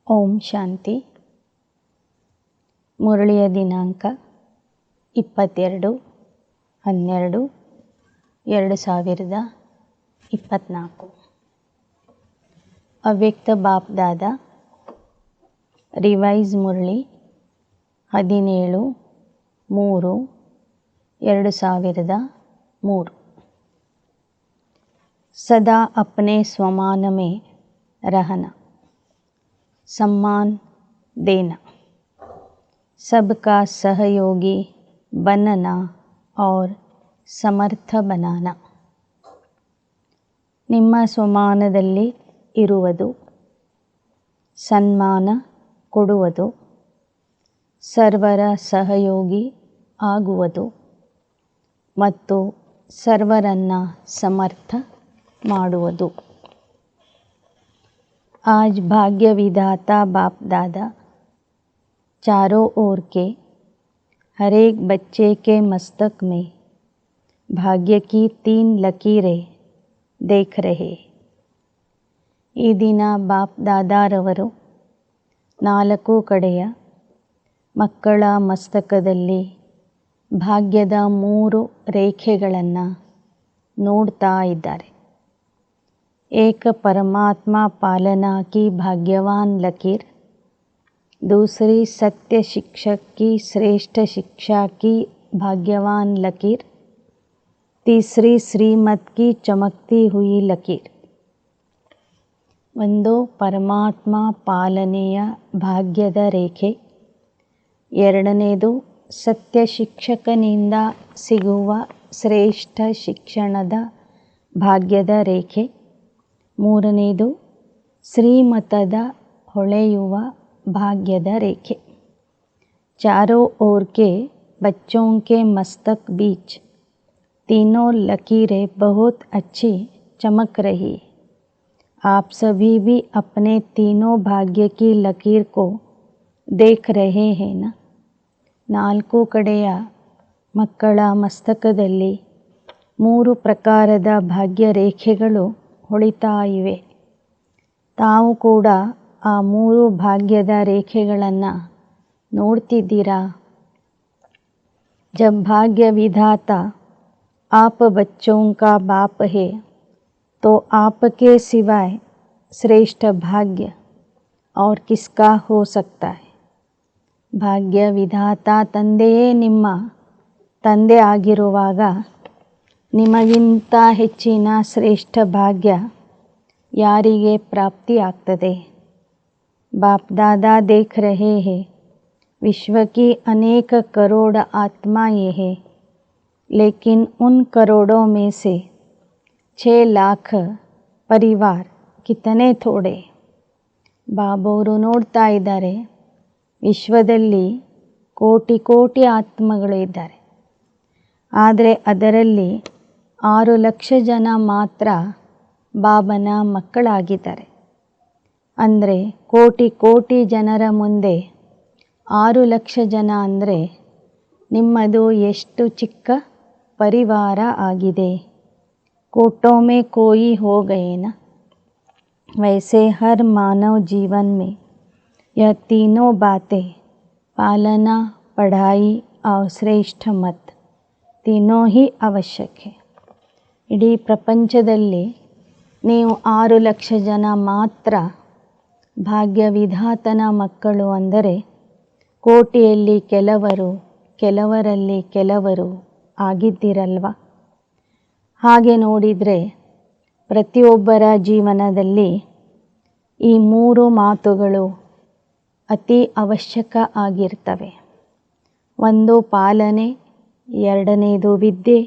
ಓಂ ಶಾಂತಿ. ಮುರಳಿಯ ದಿನಾಂಕ 22/12/2024. ಅವ್ಯಕ್ತ ಬಾಪ್ ದಾದಾ ರಿವೈಸ್ ಮುರಳಿ 17/3/2003. सदा अपने स्वमान में रहना, सम्मान देना, सबका सहयोगी बनना और ಸಮರ್ಥ ಬನಾನ. ನಿಮ್ಮ ಸ್ವಮಾನದಲ್ಲಿ ಇರುವುದು, ಸನ್ಮಾನ ಕೊಡುವುದು, ಸರ್ವರ ಸಹಯೋಗಿ ಆಗುವುದು ಮತ್ತು ಸರ್ವರನ್ನು ಸಮರ್ಥ ಮಾಡುವುದು. आज भाग्य विधाता बाप दादा चारों ओर के हर एक बच्चे के मस्तक में भाग्य की 3 लकीरें देख रहे. ಈ ದಿನ ಬಾಪ್ ದಾದಾರವರು 4 ಕಡೆಯ ಮಕ್ಕಳ ಮಸ್ತಕದಲ್ಲಿ ಭಾಗ್ಯದ 3 ರೇಖೆಗಳನ್ನು ನೋಡ್ತಾ ಇದ್ದಾರೆ. एक परमात्मा पालना की भाग्यवान लकीर, दूसरी सत्य शिक्षक की श्रेष्ठ शिक्षा की भाग्यवान लकीर, तीसरी श्रीमत की चमकती हुई लकीर. ಒಂದು ಪರಮಾತ್ಮ ಪಾಲನೆಯ ಭಾಗ್ಯದ ರೇಖೆ, ಎರಡನೇದು ಸತ್ಯ ಶಿಕ್ಷಕನಿಂದ ಸಿಗುವ ಶ್ರೇಷ್ಠ ಶಿಕ್ಷಣದ ಭಾಗ್ಯದ ರೇಖೆ, ಮೂರನೇದು ಶ್ರೀಮತದ ಹೊಳೆಯುವ ಭಾಗ್ಯದ ರೇಖೆ. चारों ओर के बच्चों के मस्तक बीच तीनों लकीरें बहुत अच्छी चमक रही. आप सभी भी अपने तीनों भाग्य की लकीर को देख रहे हैं ना. 4 ಕಡೆಯ ಮಕ್ಕಳ ಮಸ್ತಕದಲ್ಲಿ 3 ಪ್ರಕಾರದ ಭಾಗ್ಯ ರೇಖೆಗಳು ಹೊಳಿತಾ ಇವೆ. ತಾವು ಕೂಡ ಆ 3 ಭಾಗ್ಯದ ರೇಖೆಗಳನ್ನು ನೋಡ್ತಿದ್ದೀರಾ. जब भाग्य विधाता आप बच्चों का बाप है तो आपके सिवाय श्रेष्ठ भाग्य और किसका हो सकता है. ಭಾಗ್ಯ ವಿಧಾತ ತಂದೆಯೇ ನಿಮ್ಮ ತಂದೆ ಆಗಿರುವಾಗ ನಿಮಗಿಂತ ಹೆಚ್ಚಿನ ಶ್ರೇಷ್ಠ ಭಾಗ್ಯ ಯಾರಿಗೆ ಪ್ರಾಪ್ತಿಯಾಗ್ತದೆ. ಬಾಪ್ ದಾದಾ ದೇಖ್ ರಹೇ ಹೇ विश्व की अनेक करोड़ आत्माएं हैं, लेकिन उन करोड़ों में से 6 लाख परिवार कितने थोड़े. ಬಾಬೋರು ನೋಡ್ತಾ ಇದ್ದಾರೆ, ವಿಶ್ವದಲ್ಲಿ ಕೋಟಿ ಕೋಟಿ ಆತ್ಮಗಳು ಇದ್ದಾರೆ, ಆದರೆ ಅದರಲ್ಲಿ 6 ಲಕ್ಷ ಜನ ಮಾತ್ರ ಬಾಬನ ಮಕ್ಕಳಾಗಿದ್ದಾರೆ. ಅಂದರೆ ಕೋಟಿ ಕೋಟಿ ಜನರ ಮುಂದೆ 6 ಲಕ್ಷ ಜನ ಅಂದರೆ ನಿಮ್ಮದು ಎಷ್ಟು ಚಿಕ್ಕ ಪರಿವಾರ ಆಗಿದೆ. कोटों में कोई हो गए ना. वैसे हर मानव जीवन में यह तीनों बातें पालना, पढ़ाई और श्रेष्ठ मत तीनों ही आवश्यक है. ಇಡೀ ಪ್ರಪಂಚದಲ್ಲಿ ನೀವು 6 ಲಕ್ಷ ಜನ ಮಾತ್ರ ಭಾಗ್ಯ ವಿಧಾತನ ಮಕ್ಕಳು ಅಂದರೆ ಕೋಟಿಯಲ್ಲಿ ಕೆಲವರು, ಕೆಲವರಲ್ಲಿ ಕೆಲವರು ಆಗಿದ್ದಿರಲ್ವ. ಹಾಗೆ ನೋಡಿದರೆ ಪ್ರತಿಯೊಬ್ಬರ ಜೀವನದಲ್ಲಿ ಈ 3 ಮಾತುಗಳು ಅತಿ ಅವಶ್ಯಕ ಆಗಿರ್ತವೆ. ಒಂದು ಪಾಲನೆ, ಎರಡನೇದು ವಿದ್ಯೆ,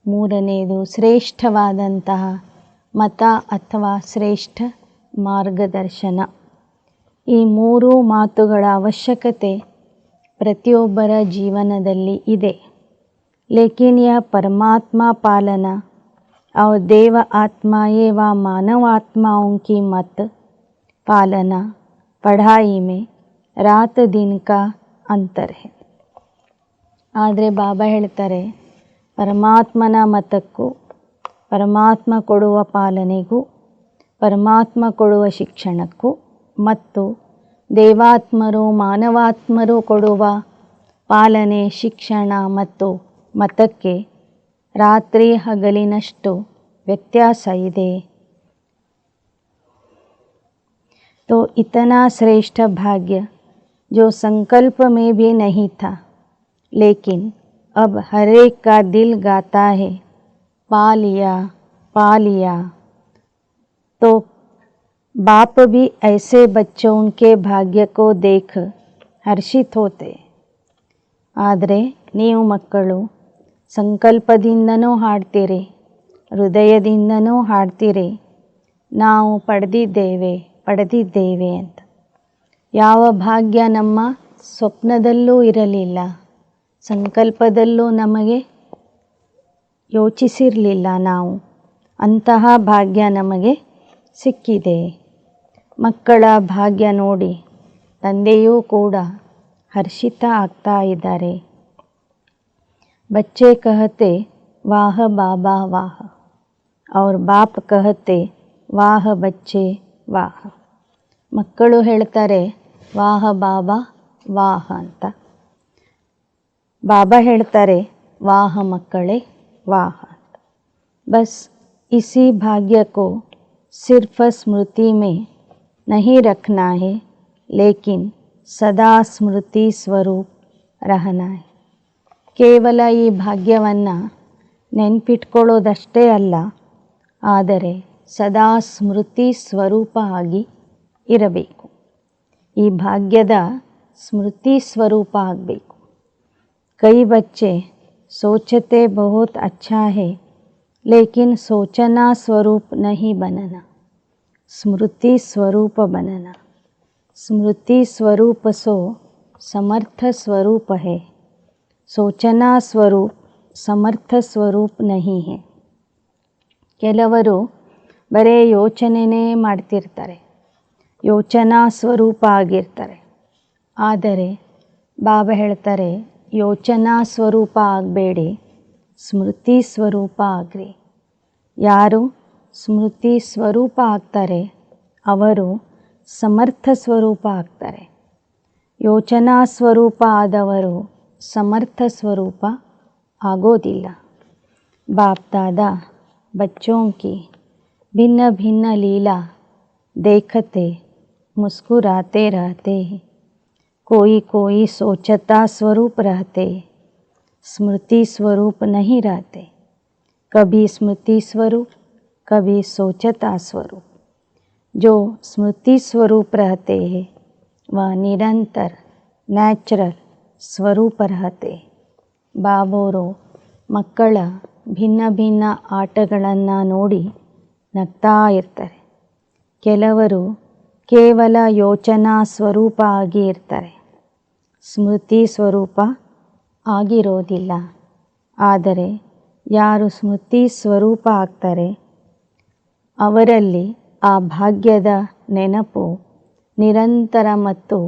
ಮೂರನೇದು ಶ್ರೇಷ್ಠವಾದಂತಹ ಮತ ಅಥವಾ ಶ್ರೇಷ್ಠ ಮಾರ್ಗದರ್ಶನ. ಈ 3 ಮಾತುಗಳ ಅವಶ್ಯಕತೆ ಪ್ರತಿಯೊಬ್ಬರ ಜೀವನದಲ್ಲಿ ಇದೆ. लेकिन यह परमात्मा पालना और देव आत्माएं व मानव आत्माओं की मत पालना पढ़ाई में रात दिन का अंतर है. ಆದರೆ ಬಾಬಾ ಹೇಳ್ತಾರೆ, ಪರಮಾತ್ಮನ ಮತಕ್ಕೂ ಪರಮಾತ್ಮ ಕೊಡುವ ಪಾಲನೆಗೂ ಪರಮಾತ್ಮ ಕೊಡುವ ಶಿಕ್ಷಣಕ್ಕೂ ಮತ್ತು ದೇವಾತ್ಮರು ಮಾನವಾತ್ಮರು ಕೊಡುವ ಪಾಲನೆ, ಶಿಕ್ಷಣ ಮತ್ತು ಮತಕ್ಕೆ ರಾತ್ರಿ ಹಗಲಿನಷ್ಟು ವ್ಯತ್ಯಾಸ ಇದೆ. तो इतना श्रेष्ठ भाग्य जो संकल्प में भी नहीं था, लेकिन अब हर एक का दिल गाता है, पा लिया पा लिया. तो बाप भी ऐसे बच्चों के भाग्य को देख हर्षित होते. ಆದರೆ ನೀವು ಮಕ್ಕಳು ಸಂಕಲ್ಪದಿಂದನೂ ಹಾಡ್ತೀರಿ, ಹೃದಯದಿಂದನೂ ಹಾಡ್ತೀರಿ, ನಾವು ಪಡೆದಿದ್ದೇವೆ ಪಡೆದಿದ್ದೇವೆ ಅಂತ. ಯಾವ ಭಾಗ್ಯ ನಮ್ಮ ಸ್ವಪ್ನದಲ್ಲೂ ಇರಲಿಲ್ಲ, ಸಂಕಲ್ಪದಲ್ಲೂ ನಮಗೆ ಯೋಚಿಸಿರಲಿಲ್ಲ ನಾವು. ಅಂತಹ ಭಾಗ್ಯ ನಮಗೆ ಸಿಕ್ಕಿದೆ. ಮಕ್ಕಳ ಭಾಗ್ಯ ನೋಡಿ ತಂದೆಯೂ ಕೂಡ ಹರ್ಷಿತ ಆಗ್ತಾ ಇದ್ದಾರೆ. बच्चे कहते वाह बाबा वाह और बाप कहते वाह बच्चे वाह. ಮಕ್ಕಳು ಹೇಳ್ತಾರೆ ವಾಹ ಬಾಬಾ ವಾಹ ಅಂತ, ಬಾಬಾ ಹೇಳ್ತಾರೆ ವಾಹ ಮಕ್ಕಳೇ ವಾಹ ಅಂತ. बस इसी भाग्य को सिर्फ स्मृति में नहीं रखना है, लेकिन सदा स्मृति स्वरूप रहना है. ಕೇವಲ ಈ ಭಾಗ್ಯವನ್ನು ನೆನಪಿಟ್ಕೊಳ್ಳೋದಷ್ಟೇ ಅಲ್ಲ, ಆದರೆ ಸದಾ ಸ್ಮೃತಿ ಸ್ವರೂಪ ಆಗಿ ಇರಬೇಕು. ಈ ಭಾಗ್ಯದ ಸ್ಮೃತಿ ಸ್ವರೂಪ ಆಗಬೇಕು. ಕೈ ಬಚ್ಚೆ सोचते बहुत अच्छा है, लेकिन सोचना स्वरूप नहीं बनना, स्मृति स्वरूप बनना. स्मृति स्वरूप सो समर्थ स्वरूप है, सोचना स्वरूप ಸಮರ್ಥ ಸ್ವರೂಪ್ ನಹಿ ಹೇ. ಕೆಲವರು ಬರೇ ಯೋಚನೆನೇ ಮಾಡ್ತಿರ್ತಾರೆ, ಯೋಚನಾ ಸ್ವರೂಪ ಆಗಿರ್ತಾರೆ. ಆದರೆ ಬಾಬಾ ಹೇಳ್ತಾರೆ ಯೋಚನಾ ಸ್ವರೂಪ ಆಗಬೇಡಿ, ಸ್ಮೃತಿ ಸ್ವರೂಪ ಆಗ್ರಿ. ಯಾರು ಸ್ಮೃತಿ ಸ್ವರೂಪ ಆಗ್ತಾರೆ ಅವರು ಸಮರ್ಥ ಸ್ವರೂಪ ಆಗ್ತಾರೆ. ಯೋಚನಾ ಸ್ವರೂಪ ಆದವರು समर्थ स्वरूप आगोदिल्ला. बाप दादा बच्चों की भिन्न भिन्न लीला देखते मुस्कुराते रहते हैं. कोई कोई सोचता स्वरूप रहते, स्मृति स्वरूप नहीं रहते. कभी स्मृति स्वरूप, कभी सोचता स्वरूप. जो स्मृति स्वरूप रहते हैं वह निरंतर न्याचुरल ಸ್ವರೂಪ रहते. ಬಾಬೋರು ಮಕ್ಕಳ ಭಿನ್ನ ಭಿನ್ನ ಆಟಗಳನ್ನು ನೋಡಿ ನಗ್ತಾ ಇರ್ತಾರೆ. ಕೆಲವರು ಕೇವಲ ಯೋಚನಾ ಸ್ವರೂಪ ಆಗಿ ಇರ್ತಾರೆ, ಸ್ಮೃತಿ ಸ್ವರೂಪ ಆಗಿರೋದಿಲ್ಲ. ಆದರೆ ಯಾರು ಸ್ಮೃತಿ ಸ್ವರೂಪ ಆಗ್ತಾರೆ ಅವರಲ್ಲಿ ಆ ಭಾಗ್ಯದ ನೆನಪು ನಿರಂತರ ಮತ್ತು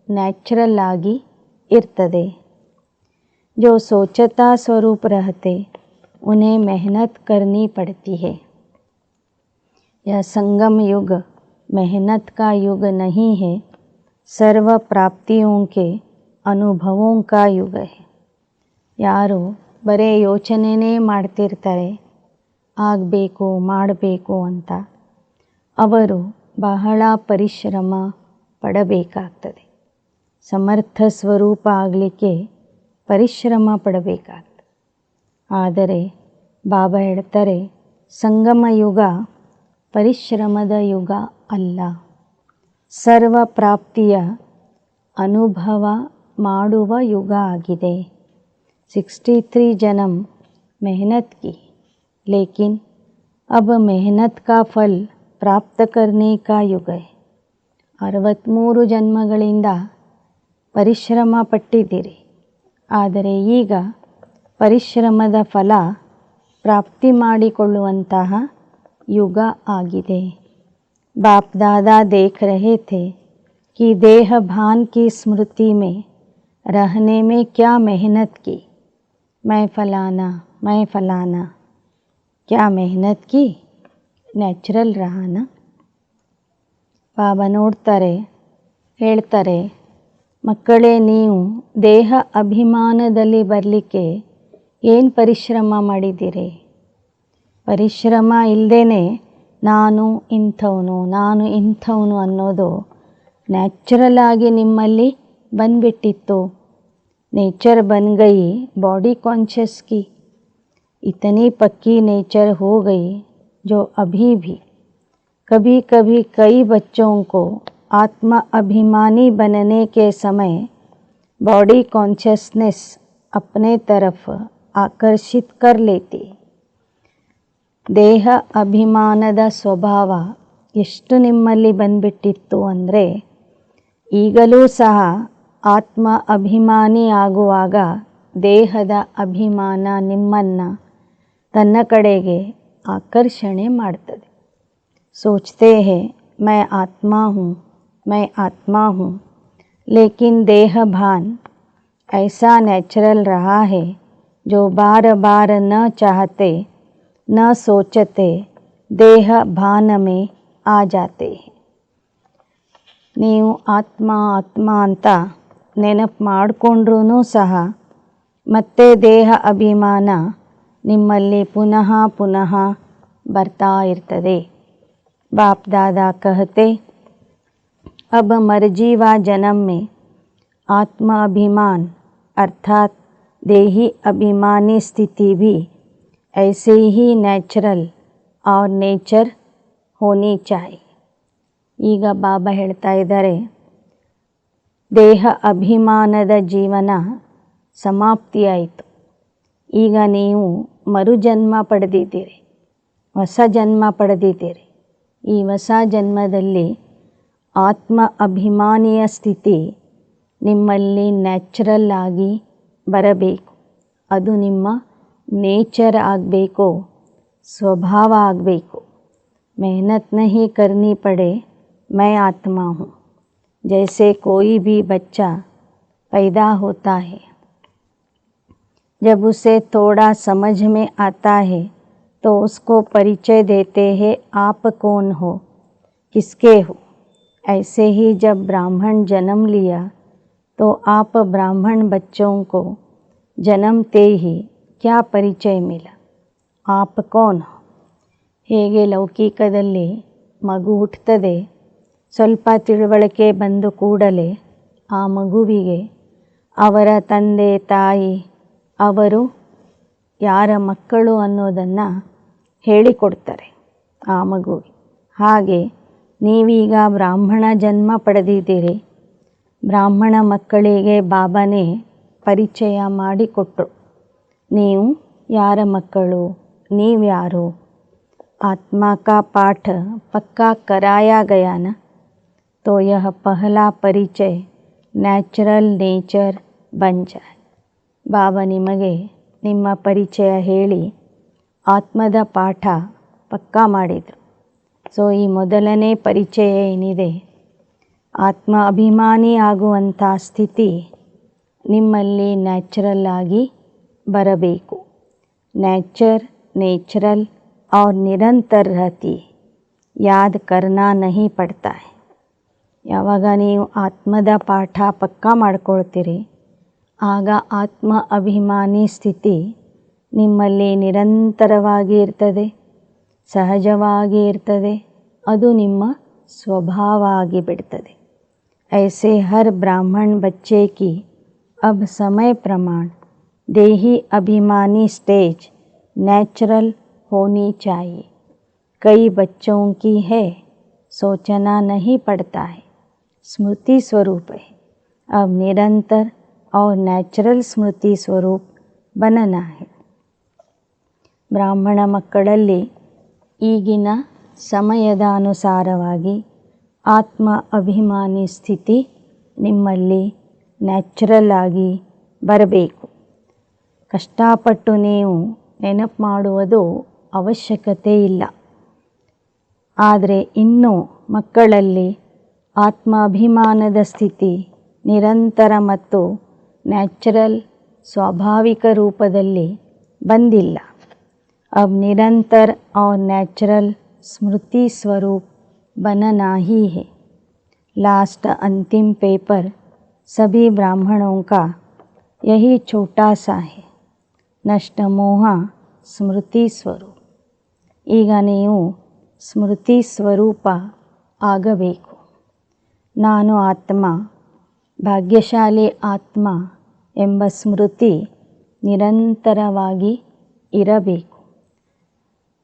ನ್ಯಾಚುರಲ್ ಆಗಿ इरतदे. जो सोचता स्वरूप रहते उन्हें मेहनत करनी पड़ती है. यह संगम युग मेहनत का युग नहीं है, सर्व प्राप्तियों के अनुभवों का युग है. ಯಾರು ಬರೇ ಯೋಚನೆನೇ ಮಾಡ್ತಿರ್ತಾರೆ ಆಗಬೇಕು ಮಾಡಬೇಕು ಅಂತ, ಅವರು ಬಹಳ ಪರಿಶ್ರಮ ಪಡಬೇಕಾಗ್ತದೆ. ಸಮರ್ಥ ಸ್ವರೂಪ ಆಗಲಿಕ್ಕೆ ಪರಿಶ್ರಮ ಪಡಬೇಕಾಗ್ತದೆ. ಆದರೆ ಬಾಬಾ ಹೇಳ್ತಾರೆ ಸಂಗಮ ಯುಗ ಪರಿಶ್ರಮದ ಯುಗ ಅಲ್ಲ, ಸರ್ವ ಪ್ರಾಪ್ತಿಯ ಅನುಭವ ಮಾಡುವ ಯುಗ ಆಗಿದೆ. 63 जन्म मेहनत की, लेकिन अब मेहनत का फल प्राप्त करने का युग है. 63 ಜನ್ಮಗಳಿಂದ ಪರಿಶ್ರಮ ಪಟ್ಟಿದ್ದೀರಿ, ಆದರೆ ಈಗ ಪರಿಶ್ರಮದ ಫಲ ಪ್ರಾಪ್ತಿ ಮಾಡಿಕೊಳ್ಳುವಂತಹ युग आಗಿದೆ. बाप दादा देख रहे थे कि देह भान की स्मृति में रहने में क्या मेहनत की. मैं फलाना क्या मेहनत की, ನ್ಯಾಚುರಲ್ ರಹಾನ. ಬಾಬಾ ನೋಡ್ತಾರೆ ಹೇಳ್ತಾರೆ, ಮಕ್ಕಳೇ ನೀವು ದೇಹ ಅಭಿಮಾನದಲ್ಲಿ ಬರಲಿಕ್ಕೆ ಏನು ಪರಿಶ್ರಮ ಮಾಡಿದ್ದೀರಿ? ಪರಿಶ್ರಮ ಇಲ್ಲದೇ ನಾನು ಇಂಥವನು ಅನ್ನೋದು ನ್ಯಾಚುರಲ್ ಆಗಿ ನಿಮ್ಮಲ್ಲಿ ಬಂದ್ಬಿಟ್ಟಿತ್ತು. नेचर बन गई बॉडी कॉन्शियस की, इतनी पक्की नेचर हो गई जो अभी भी कभी कभी कई बच्चों को आत्मा अभिमानी बनने के समय बॉडी कॉन्शियसनेस अपने तरफ आकर्षित कर लेती. ದೇಹ ಅಭಿಮಾನದ ಸ್ವಭಾವ ಎಷ್ಟು ನಿಮ್ಮಲ್ಲಿ ಬಂದ್ಬಿಟ್ಟಿತ್ತು ಅಂದರೆ, ಈಗಲೂ ಸಹ ಆತ್ಮ ಅಭಿಮಾನಿ ಆಗುವಾಗ ದೇಹದ ಅಭಿಮಾನ ನಿಮ್ಮನ್ನು ತನ್ನ ಕಡೆಗೆ ಆಕರ್ಷಣೆ ಮಾಡ್ತದೆ. सोचते हैं मैं आत्मा हूँ, लेकिन देह भान ऐसा नेचुरल रहा है जो बार बार न चाहते न सोचते देह भान में आ जाते हैं. ನೀವು ಆತ್ಮ ಅಂತ ನೆನಪು ಮಾಡಿಕೊಂಡ್ರೂ ಸಹ ಮತ್ತೆ ದೇಹ ಅಭಿಮಾನ ನಿಮ್ಮಲ್ಲಿ ಪುನಃ ಬರ್ತಾ ಇರ್ತದೆ. ಬಾಪ್ ದಾದಾ कहते, अब मर्जी व जन्म में आत्म अभिमान अर्थात देही अभिमानी स्थिति भी ऐसे ही नेचुरल और नेचर होनी चाहिए. ಈಗ ಬಾಬಾ ಹೇಳ್ತಾ ಇದ್ದಾರೆ, ದೇಹ ಅಭಿಮಾನದ ಜೀವನ ಸಮಾಪ್ತಿಯಾಯಿತು. ಈಗ ನೀವು ಮರುಜನ್ಮ ಪಡೆದಿದ್ದೀರಿ, ಹೊಸ ಜನ್ಮ ಪಡೆದಿದ್ದೀರಿ. ಈ ಹೊಸ ಜನ್ಮದಲ್ಲಿ ಆತ್ಮ ಅಭಿಮಾನಿಯ ಸ್ಥಿತಿ ನಿಮ್ಮಲ್ಲಿ ನ್ಯಾಚುರಲ್ ಆಗಿ ಬರಬೇಕು. ಅದು ನಿಮ್ಮ ನೇಚರ್ ಆಗಬೇಕು, ಸ್ವಭಾವ ಆಗಬೇಕು. मेहनत नहीं करनी पड़े, मैं आत्मा हूँ. जैसे कोई भी बच्चा पैदा होता है, जब उसे थोड़ा समझ में आता है तो उसको परिचय देते हैं आप कौन हो, किसके हो. ऐसे ही जब ब्राह्मण जन्म लिया तो आप ब्राह्मण बच्चों को जन्मते ही क्या परिचय मिला, आप कौन हो. ಹೇಗೆ ಲೌಕಿಕದಲ್ಲಿ ಮಗು ಹುಟ್ಟುತ್ತದೆ, ಸ್ವಲ್ಪ ತಿಳುವಳಿಕೆ ಬಂದು ಕೂಡಲೇ ಆ ಮಗುವಿಗೆ ಅವರ ತಂದೆ ತಾಯಿ ಅವರು ಯಾರ ಮಕ್ಕಳು ಅನ್ನೋದನ್ನು ಹೇಳಿಕೊಡ್ತಾರೆ ಆ ಮಗುವಿಗೆ. ಹಾಗೆ ನೀವೀಗ ಬ್ರಾಹ್ಮಣ ಜನ್ಮ ಪಡೆದಿದ್ದೀರಿ. ಬ್ರಾಹ್ಮಣ ಮಕ್ಕಳಿಗೆ ಬಾಬಾನೇ ಪರಿಚಯ ಮಾಡಿಕೊಟ್ರು. ನೀವು ಯಾರ ಮಕ್ಕಳು, ನೀವ್ಯಾರು. आत्मा का पाठ पक्का कराया गया ना, तो यह पहला परिचय ನ್ಯಾಚುರಲ್ ನೇಚರ್ ಬನ್ ಜಾಯ್. ಬಾಬಾ ನಿಮಗೆ ನಿಮ್ಮ ಪರಿಚಯ ಹೇಳಿ ಆತ್ಮದ ಪಾಠ ಪಕ್ಕಾ ಮಾಡಿದರು. ಸೊ ಈ ಮೊದಲನೇ ಪರಿಚಯ ಏನಿದೆ, ಆತ್ಮ ಅಭಿಮಾನಿ ಆಗುವಂಥ ಸ್ಥಿತಿ ನಿಮ್ಮಲ್ಲಿ ನ್ಯಾಚುರಲ್ ಆಗಿ ಬರಬೇಕು. नेचुरल और निरंतर रहती, याद करना नहीं पड़ता है. ಯಾವಾಗ ನೀವು ಆತ್ಮದ ಪಾಠ ಪಕ್ಕಾ ಮಾಡ್ಕೊಳ್ತೀರಿ, ಆಗ ಆತ್ಮ ಅಭಿಮಾನಿ ಸ್ಥಿತಿ ನಿಮ್ಮಲ್ಲಿ ನಿರಂತರವಾಗಿ ಇರ್ತದೆ, ಸಹಜವಾಗಿ ಇರ್ತದೆ. ಅದು ನಿಮ್ಮ ಸ್ವಭಾವ ಆಗಿಬಿಡ್ತದೆ. ऐसे हर ब्राह्मण बच्चे की अब समय प्रमाण देही अभिमानी स्टेज नेचुरल होनी चाहिए. कई बच्चों की है, सोचना नहीं पड़ता है, स्मृति स्वरूप है. अब निरंतर और नेचुरल स्मृति स्वरूप बनना है. ಬ್ರಾಹ್ಮಣ ಮಕ್ಕಳಲ್ಲಿ ಈಗಿನ ಸಮಯದ ಅನುಸಾರವಾಗಿ ಆತ್ಮ ಅಭಿಮಾನಿ ಸ್ಥಿತಿ ನಿಮ್ಮಲ್ಲಿ ನ್ಯಾಚುರಲ್ ಆಗಿ ಬರಬೇಕು. ಕಷ್ಟಪಟ್ಟು ನೀವು ನೆನಪು ಮಾಡುವುದು ಅವಶ್ಯಕತೆ ಇಲ್ಲ. ಆದರೆ ಇನ್ನೂ ಮಕ್ಕಳಲ್ಲಿ ಆತ್ಮಾಭಿಮಾನದ ಸ್ಥಿತಿ ನಿರಂತರ ಮತ್ತು ನ್ಯಾಚುರಲ್ ಸ್ವಾಭಾವಿಕ ರೂಪದಲ್ಲಿ ಬಂದಿಲ್ಲ. अब निरंतर और नेचुरल स्मृति स्वरूप बनना ही है. लास्ट अंतिम पेपर सभी ब्राह्मणों का यही छोटा सा है, नष्ट मोह ಸ್ಮೃತಿ ಸ್ವರೂಪ. ಈಗ ನೀವು ಸ್ಮೃತಿ ಸ್ವರೂಪ ಆಗಬೇಕು. ನಾನು ಆತ್ಮ, ಭಾಗ್ಯಶಾಲಿ ಆತ್ಮ ಎಂಬ ಸ್ಮೃತಿ ನಿರಂತರವಾಗಿ ಇರಬೇಕು.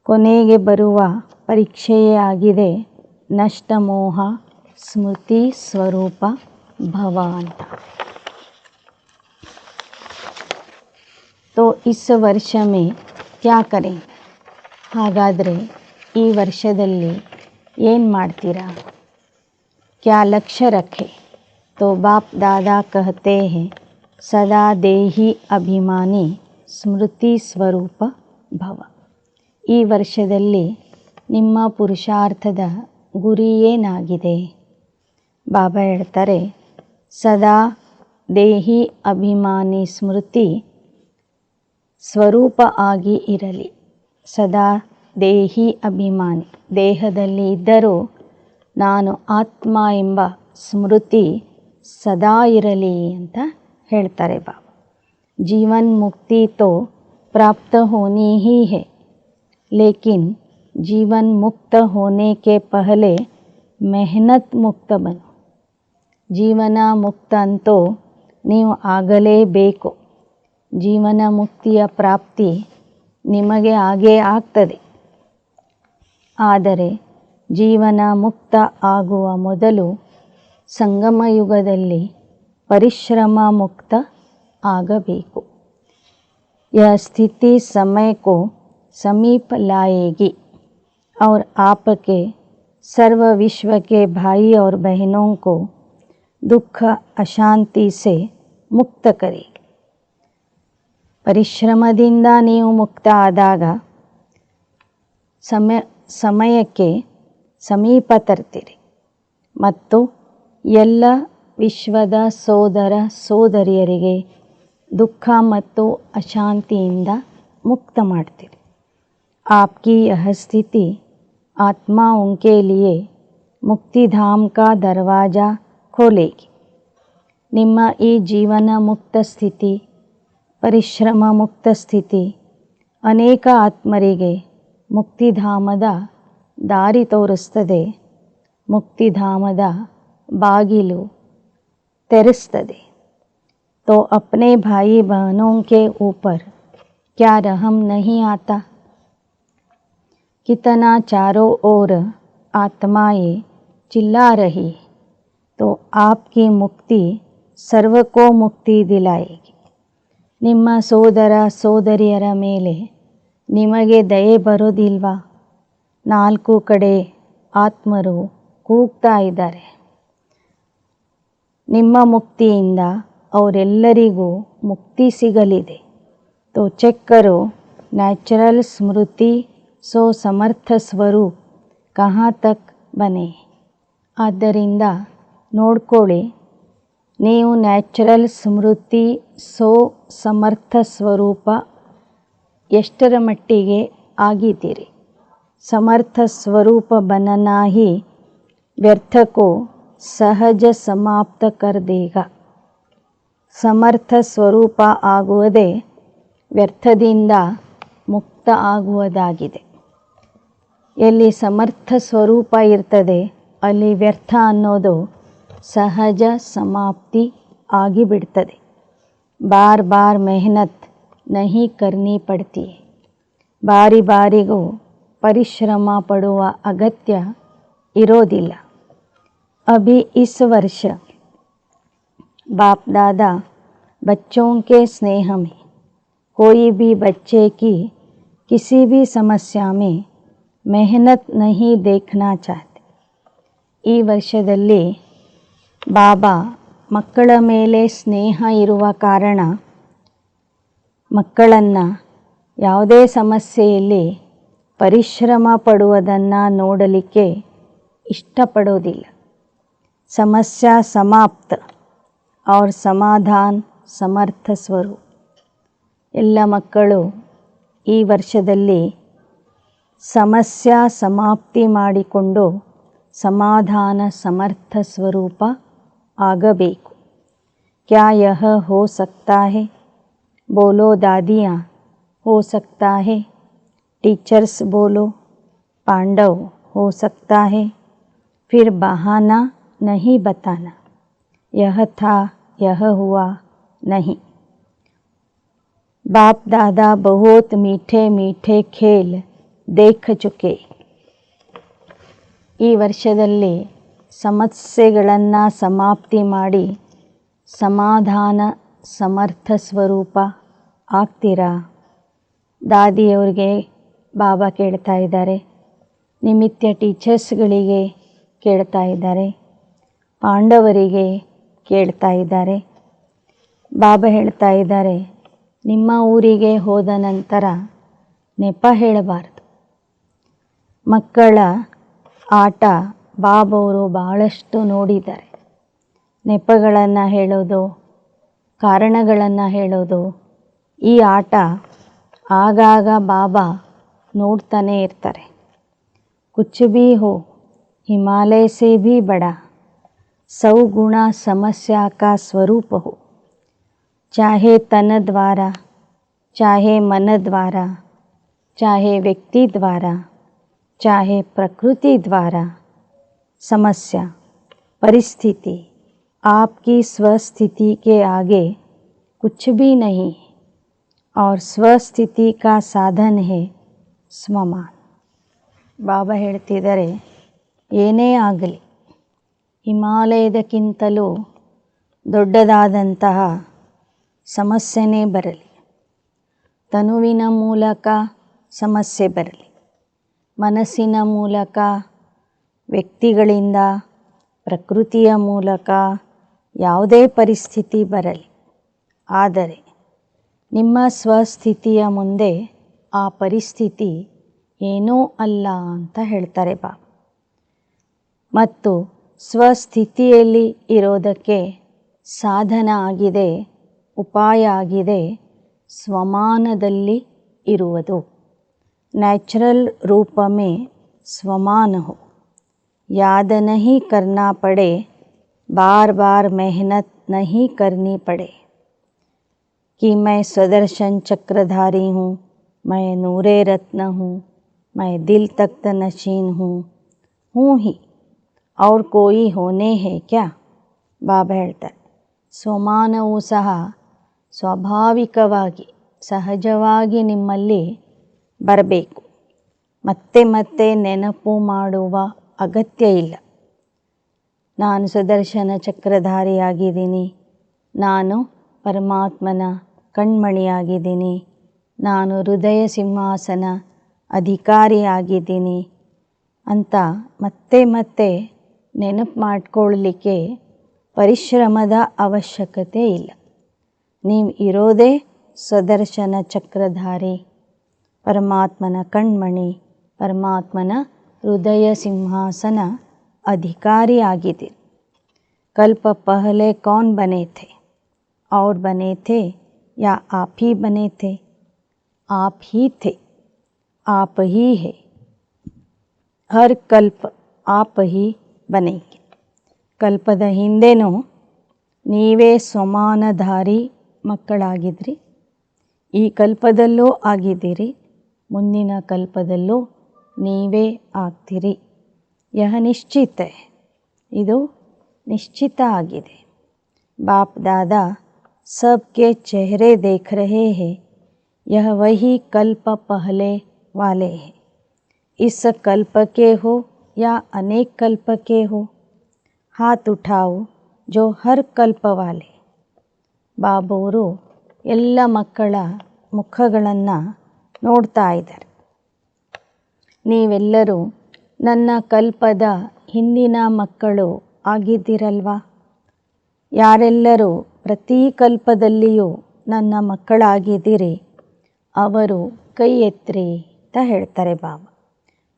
ಕೊನೆಗೆ ಬರುವ ಪರೀಕ್ಷೆಯೇ ಆಗಿದೆ ನಷ್ಟ ಮೋಹ ಸ್ಮೃತಿ ಸ್ವರೂಪ ಭವ ಅಂತ. तो इस वर्ष में क्या करें? ಹಾಗಾದರೆ ಈ ವರ್ಷದಲ್ಲಿ ಏನು ಮಾಡ್ತೀರಾ? क्या लक्ष्य रखे? तो बाप दादा कहते हैं सदा देही अभिमानी ಸ್ಮೃತಿ ಸ್ವರೂಪ ಭವ. ಈ ವರ್ಷದಲ್ಲಿ ನಿಮ್ಮ ಪುರುಷಾರ್ಥದ ಗುರಿ ಏನಾಗಿದೆ? ಬಾಬಾ ಹೇಳ್ತಾರೆ ಸದಾ ದೇಹಿ ಅಭಿಮಾನಿ ಸ್ಮೃತಿ ಸ್ವರೂಪ ಆಗಿ ಇರಲಿ. ಸದಾ ದೇಹಿ ಅಭಿಮಾನಿ, ದೇಹದಲ್ಲಿ ಇದ್ದರೂ ನಾನು ಆತ್ಮ ಎಂಬ ಸ್ಮೃತಿ ಸದಾ ಇರಲಿ ಅಂತ ಹೇಳ್ತಾರೆ ಬಾಬಾ. ಜೀವನ್ ಮುಕ್ತಿ ತೋ ಪ್ರಾಪ್ತ ಹೋನಿ ಹಿ ಹೈ, ಲೇಕಿನ್ ಜೀವನ್ ಮುಕ್ತ ಹೋನೆ ಕೆ ಪಹಲೆ ಮೆಹನತ್ ಮುಕ್ತ ಬನು. ಜೀವನ ಮುಕ್ತ ಅಂತೂ ನೀವು ಆಗಲೇಬೇಕು. ಜೀವನ ಮುಕ್ತಿಯ ಪ್ರಾಪ್ತಿ ನಿಮಗೆ ಆಗೇ ಆಗ್ತದೆ. ಆದರೆ ಜೀವನ ಮುಕ್ತ ಆಗುವ ಮೊದಲು ಸಂಗಮ ಯುಗದಲ್ಲಿ ಪರಿಶ್ರಮ ಮುಕ್ತ ಆಗಬೇಕು. यह स्थिति समय को समीप लाएगी और आपके सर्व विश्व के भाई और बहनों को दुख अशांति से मुक्त करेगी. ಪರಿಶ್ರಮದಿಂದ ನೀವು ಮುಕ್ತ ಆದಾಗ ಸಮಯಕ್ಕೆ ಸಮೀಪ ತರ್ತೀರಿ ಮತ್ತು ಎಲ್ಲ ವಿಶ್ವದ ಸೋದರ ಸೋದರಿಯರಿಗೆ ದುಃಖ ಮತ್ತು ಅಶಾಂತಿಯಿಂದ ಮುಕ್ತ ಮಾಡ್ತೀರಿ. आपकी यह स्थिति आत्माओं के लिए मुक्तिधाम का दरवाजा खोलेगी. ನಿಮ್ಮ ಈ ಜೀವನ ಮುಕ್ತ ಸ್ಥಿತಿ, ಪರಿಶ್ರಮ ಮುಕ್ತ ಸ್ಥಿತಿ ಅನೇಕ ಆತ್ಮರಿಗೆ ಮುಕ್ತಿಧಾಮದ ದಾರಿ ತೋರಿಸ್ತದೆ, ಮುಕ್ತಿಧಾಮದ ಬಾಗಿಲು ತೆರೆಸ್ತದೆ. तो अपने भाई बहनों के ऊपर क्या रहम नहीं आता? कितना चारों ओर आत्माएं चिल्ला रही, तो आपकी मुक्ति सर्व को मुक्ति दिलाएगी. ನಿಮ್ಮ ಸೋದರ ಸೋದರಿಯರ ಮೇಲೆ ನಿಮಗೆ ದಯೆ ಬರೋದಿಲ್ವಾ? ನಾಲ್ಕು ಕಡೆ ಆತ್ಮರು ಕೂಗ್ತಾ ಇದ್ದಾರೆ. ನಿಮ್ಮ ಮುಕ್ತಿಯಿಂದ ಅವರೆಲ್ಲರಿಗೂ ಮುಕ್ತಿ ಸಿಗಲಿದೆ. तो चेक करो नेचुरल स्मृति सो समर्थ स्वरूप कहाँ तक बने. ಆದ್ದರಿಂದ ನೋಡ್ಕೊಳ್ಳಿ, ನೀವು ನ್ಯಾಚುರಲ್ ಸ್ಮೃತಿ ಸೋ ಸಮರ್ಥ ಸ್ವರೂಪ ಎಷ್ಟರ ಮಟ್ಟಿಗೆ ಆಗಿದ್ದೀರಿ. ಸಮರ್ಥ ಸ್ವರೂಪ बनना ही व्यर्थ को सहज समाप्त कर देगा. ಸಮರ್ಥ ಸ್ವರೂಪ ಆಗುವುದೇ ವ್ಯರ್ಥದಿಂದ ಮುಕ್ತ ಆಗುವುದಾಗಿದೆ. ಎಲ್ಲಿ ಸಮರ್ಥ ಸ್ವರೂಪ ಇರ್ತದೆ ಅಲ್ಲಿ ವ್ಯರ್ಥ ಅನ್ನೋದು ಸಹಜ ಸಮಾಪ್ತಿ ಆಗಿಬಿಡ್ತದೆ. ಬಾರ್ ಬಾರ್ ಮೆಹನತ್ ನಹಿ ಕರ್ನಿ ಪಡ್ತಿ. ಬಾರಿ ಬಾರಿಗೂ ಪರಿಶ್ರಮ ಪಡುವ ಅಗತ್ಯ ಇರೋದಿಲ್ಲ. अभी इस वर्ष बाप दादा बच्चों के स्नेह में कोई भी बच्चे की किसी भी समस्या में मेहनत नहीं देखना चाहते. ಈ ವರ್ಷದಲ್ಲಿ ಬಾಬಾ ಮಕ್ಕಳ ಮೇಲೆ ಸ್ನೇಹ ಇರುವ ಕಾರಣ ಮಕ್ಕಳನ್ನು ಯಾವುದೇ ಸಮಸ್ಯೆಯಲ್ಲಿ ಪರಿಶ್ರಮ ಪಡುವುದನ್ನು ನೋಡಲಿಕ್ಕೆ ಇಷ್ಟಪಡೋದಿಲ್ಲ. ಸಮಸ್ಯಾ ಸಮಾಪ್ತ और ಸಮಾಧಾನ ಸಮರ್ಥ ಸ್ವರೂಪ. ಎಲ್ಲ ಮಕ್ಕಳು ಈ ವರ್ಷದಲ್ಲಿ ಸಮಸ್ಯಾ ಸಮಾಪ್ತಿ ಮಾಡಿಕೊಂಡು ಸಮಾಧಾನ ಸಮರ್ಥ ಸ್ವರೂಪ ಆಗಬೇಕು. ಕ್ಯಾ ಯಹ ಹೋ ಸಕ್ತಾ ಹೈ? बोलो दादियाँ, हो सकता है. टीचर्स बोलो, पांडव हो सकता है. फिर बहाना नहीं बताना, यह था यह हुआ नहीं. बाप दादा बहुत मीठे मीठे खेल देख चुके. ಈ ವರ್ಷದಲ್ಲಿ ಸಮಸ್ಯೆಗಳನ್ನು ಸಮಾಪ್ತಿ ಮಾಡಿ ಸಮಾಧಾನ ಸಮರ್ಥ ಸ್ವರೂಪ ಆಗ್ತೀರಾ? ದಾದಿಯವರಿಗೆ ಬಾಬಾ ಕೇಳ್ತಾ ಇದ್ದಾರೆ, ನಿಮಿತ್ಯ ಟೀಚರ್ಸ್ಗಳಿಗೆ ಕೇಳ್ತಾ ಇದ್ದಾರೆ, ಪಾಂಡವರಿಗೆ ಕೇಳ್ತಾ ಇದ್ದಾರೆ. ಬಾಬಾ ಹೇಳ್ತಾ ಇದ್ದಾರೆ, ನಿಮ್ಮ ಊರಿಗೆ ಹೋದ ನಂತರ ನೆಪ ಹೇಳಬಾರ್ದು. ಮಕ್ಕಳ ಆಟ ಬಾಬವರು ಬಹಳಷ್ಟು ನೋಡಿದ್ದಾರೆ. ನೆಪಗಳನ್ನು ಹೇಳೋದು, ಕಾರಣಗಳನ್ನು ಹೇಳೋದು, ಈ ಆಟ ಆಗಾಗ ಬಾಬಾ ನೋಡ್ತಾನೇ ಇರ್ತಾರೆ. ಕುಚ್ ಭೀ ಹೋ ಹಿಮಾಲಯ ಸೇ ಭೀ ಬಡಾ ಸೌಗುಣ ಸಮಸ್ಯಾ ಕಾ ಸ್ವರೂಪ ಹೋ. चाहे तन द्वारा, चाहे मन द्वारा, चाहे व्यक्ति द्वारा, चाहे प्रकृति द्वारा, समस्या परिस्थिति आपकी स्वस्थिति के आगे कुछ भी नहीं है और स्वस्थिति का साधन है ಸ್ವಮಾನ್. ಬಾಬಾ ಹೇಳ್ತಿದ್ದಾರೆ, ಏನೇ ಆಗಲಿ ಹಿಮಾಲಯದಕ್ಕಿಂತಲೂ ದೊಡ್ಡದಾದಂತಹ ಸಮಸ್ಯೆನೇ ಬರಲಿ, ತನುವಿನ ಮೂಲಕ ಸಮಸ್ಯೆ ಬರಲಿ, ಮನಸ್ಸಿನ ಮೂಲಕ, ವ್ಯಕ್ತಿಗಳಿಂದ, ಪ್ರಕೃತಿಯ ಮೂಲಕ ಯಾವುದೇ ಪರಿಸ್ಥಿತಿ ಬರಲಿ, ಆದರೆ ನಿಮ್ಮ ಸ್ವಸ್ಥಿತಿಯ ಮುಂದೆ ಆ ಪರಿಸ್ಥಿತಿ ಏನೂ ಅಲ್ಲ ಅಂತ ಹೇಳ್ತಾರೆ ಬಾಬಾ. ಮತ್ತು ಸ್ವಸ್ಥಿತಿಯಲ್ಲಿ ಇರೋದಕ್ಕೆ ಸಾಧನ ಆಗಿದೆ, ಉಪಾಯ ಆಗಿದೆ ಸ್ವಮಾನದಲ್ಲಿ ಇರುವುದು. ನ್ಯಾಚುರಲ್ ರೂಪ में स्वमान हो, याद नहीं करना पड़े, बार बार मेहनत नहीं करनी पड़े कि मैं सुदर्शन चक्रधारी हूँ, मैं नूरे रत्न हूँ, मैं दिल तख्त नशीन हूँ ही और कोई होने है क्या. ಬಾಬಾ ಹೇಳ್ತಾರೆ, ಸ್ವಮಾನವೂ ಸಹ ಸ್ವಾಭಾವಿಕವಾಗಿ ಸಹಜವಾಗಿ ನಿಮ್ಮಲ್ಲಿ ಬರಬೇಕು. ಮತ್ತೆ ಮತ್ತೆ ನೆನಪು ಮಾಡುವ ಅಗತ್ಯ ಇಲ್ಲ. ನಾನು ಸುದರ್ಶನ ಚಕ್ರಧಾರಿಯಾಗಿದ್ದೀನಿ, ನಾನು ಪರಮಾತ್ಮನ ಕಣ್ಮಣಿಯಾಗಿದ್ದೀನಿ, ನಾನು ಹೃದಯ ಸಿಂಹಾಸನ ಅಧಿಕಾರಿಯಾಗಿದ್ದೀನಿ ಅಂತ ಮತ್ತೆ ಮತ್ತೆ ನೆನಪು ಮಾಡಿಕೊಳ್ಳಲಿಕ್ಕೆ ಪರಿಶ್ರಮದ ಅವಶ್ಯಕತೆ ಇಲ್ಲ. ನೀವು ಇರೋದೇ ಸುದರ್ಶನ ಚಕ್ರಧಾರಿ, ಪರಮಾತ್ಮನ ಕಣ್ಮಣಿ, ಪರಮಾತ್ಮನ ಹೃದಯ ಸಿಂಹಾಸನ अधिकारी ಆಗಿದ್ದೀರಿ. कल्प पहले कौन बने थे और बने थे या आप ही बने थे? आप ही थे, आप ही है. हर कल्प आप ही बनेंगे. ಕಲ್ಪದ ಹಿಂದೆನೂ ನೀವೇ ಸ್ವಮಾನಧಾರಿ ಮಕ್ಕಳಾಗಿದ್ರಿ, ಈ ಕಲ್ಪದಲ್ಲೂ ಆಗಿದ್ದೀರಿ, ಮುಂದಿನ ಕಲ್ಪದಲ್ಲೂ ನೀವೇ ಆಗ್ತೀರಿ. ಯಹ ನಿಶ್ಚಿತ है, ಇದು ನಿಶ್ಚಿತ ಆಗಿದೆ. बाप दादा सबके चेहरे देख रहे हैं, यह वही कल्प पहले वाले हैं. इस कल्प के हो या अनेक कल्प के हो, हाथ उठाओ जो हर कल्प वाले. ಬಾಬವರು ಎಲ್ಲ ಮಕ್ಕಳ ಮುಖಗಳನ್ನು ನೋಡ್ತಾ ಇದ್ದಾರೆ. ನೀವೆಲ್ಲರೂ ನನ್ನ ಕಲ್ಪದ ಹಿಂದಿನ ಮಕ್ಕಳು ಆಗಿದ್ದೀರಲ್ವಾ? ಯಾರೆಲ್ಲರೂ ಪ್ರತಿ ಕಲ್ಪದಲ್ಲಿಯೂ ನನ್ನ ಮಕ್ಕಳಾಗಿದ್ದೀರಿ ಅವರು ಕೈ ಎತ್ತಿರಿ ಅಂತ ಹೇಳ್ತಾರೆ ಬಾಬಾ.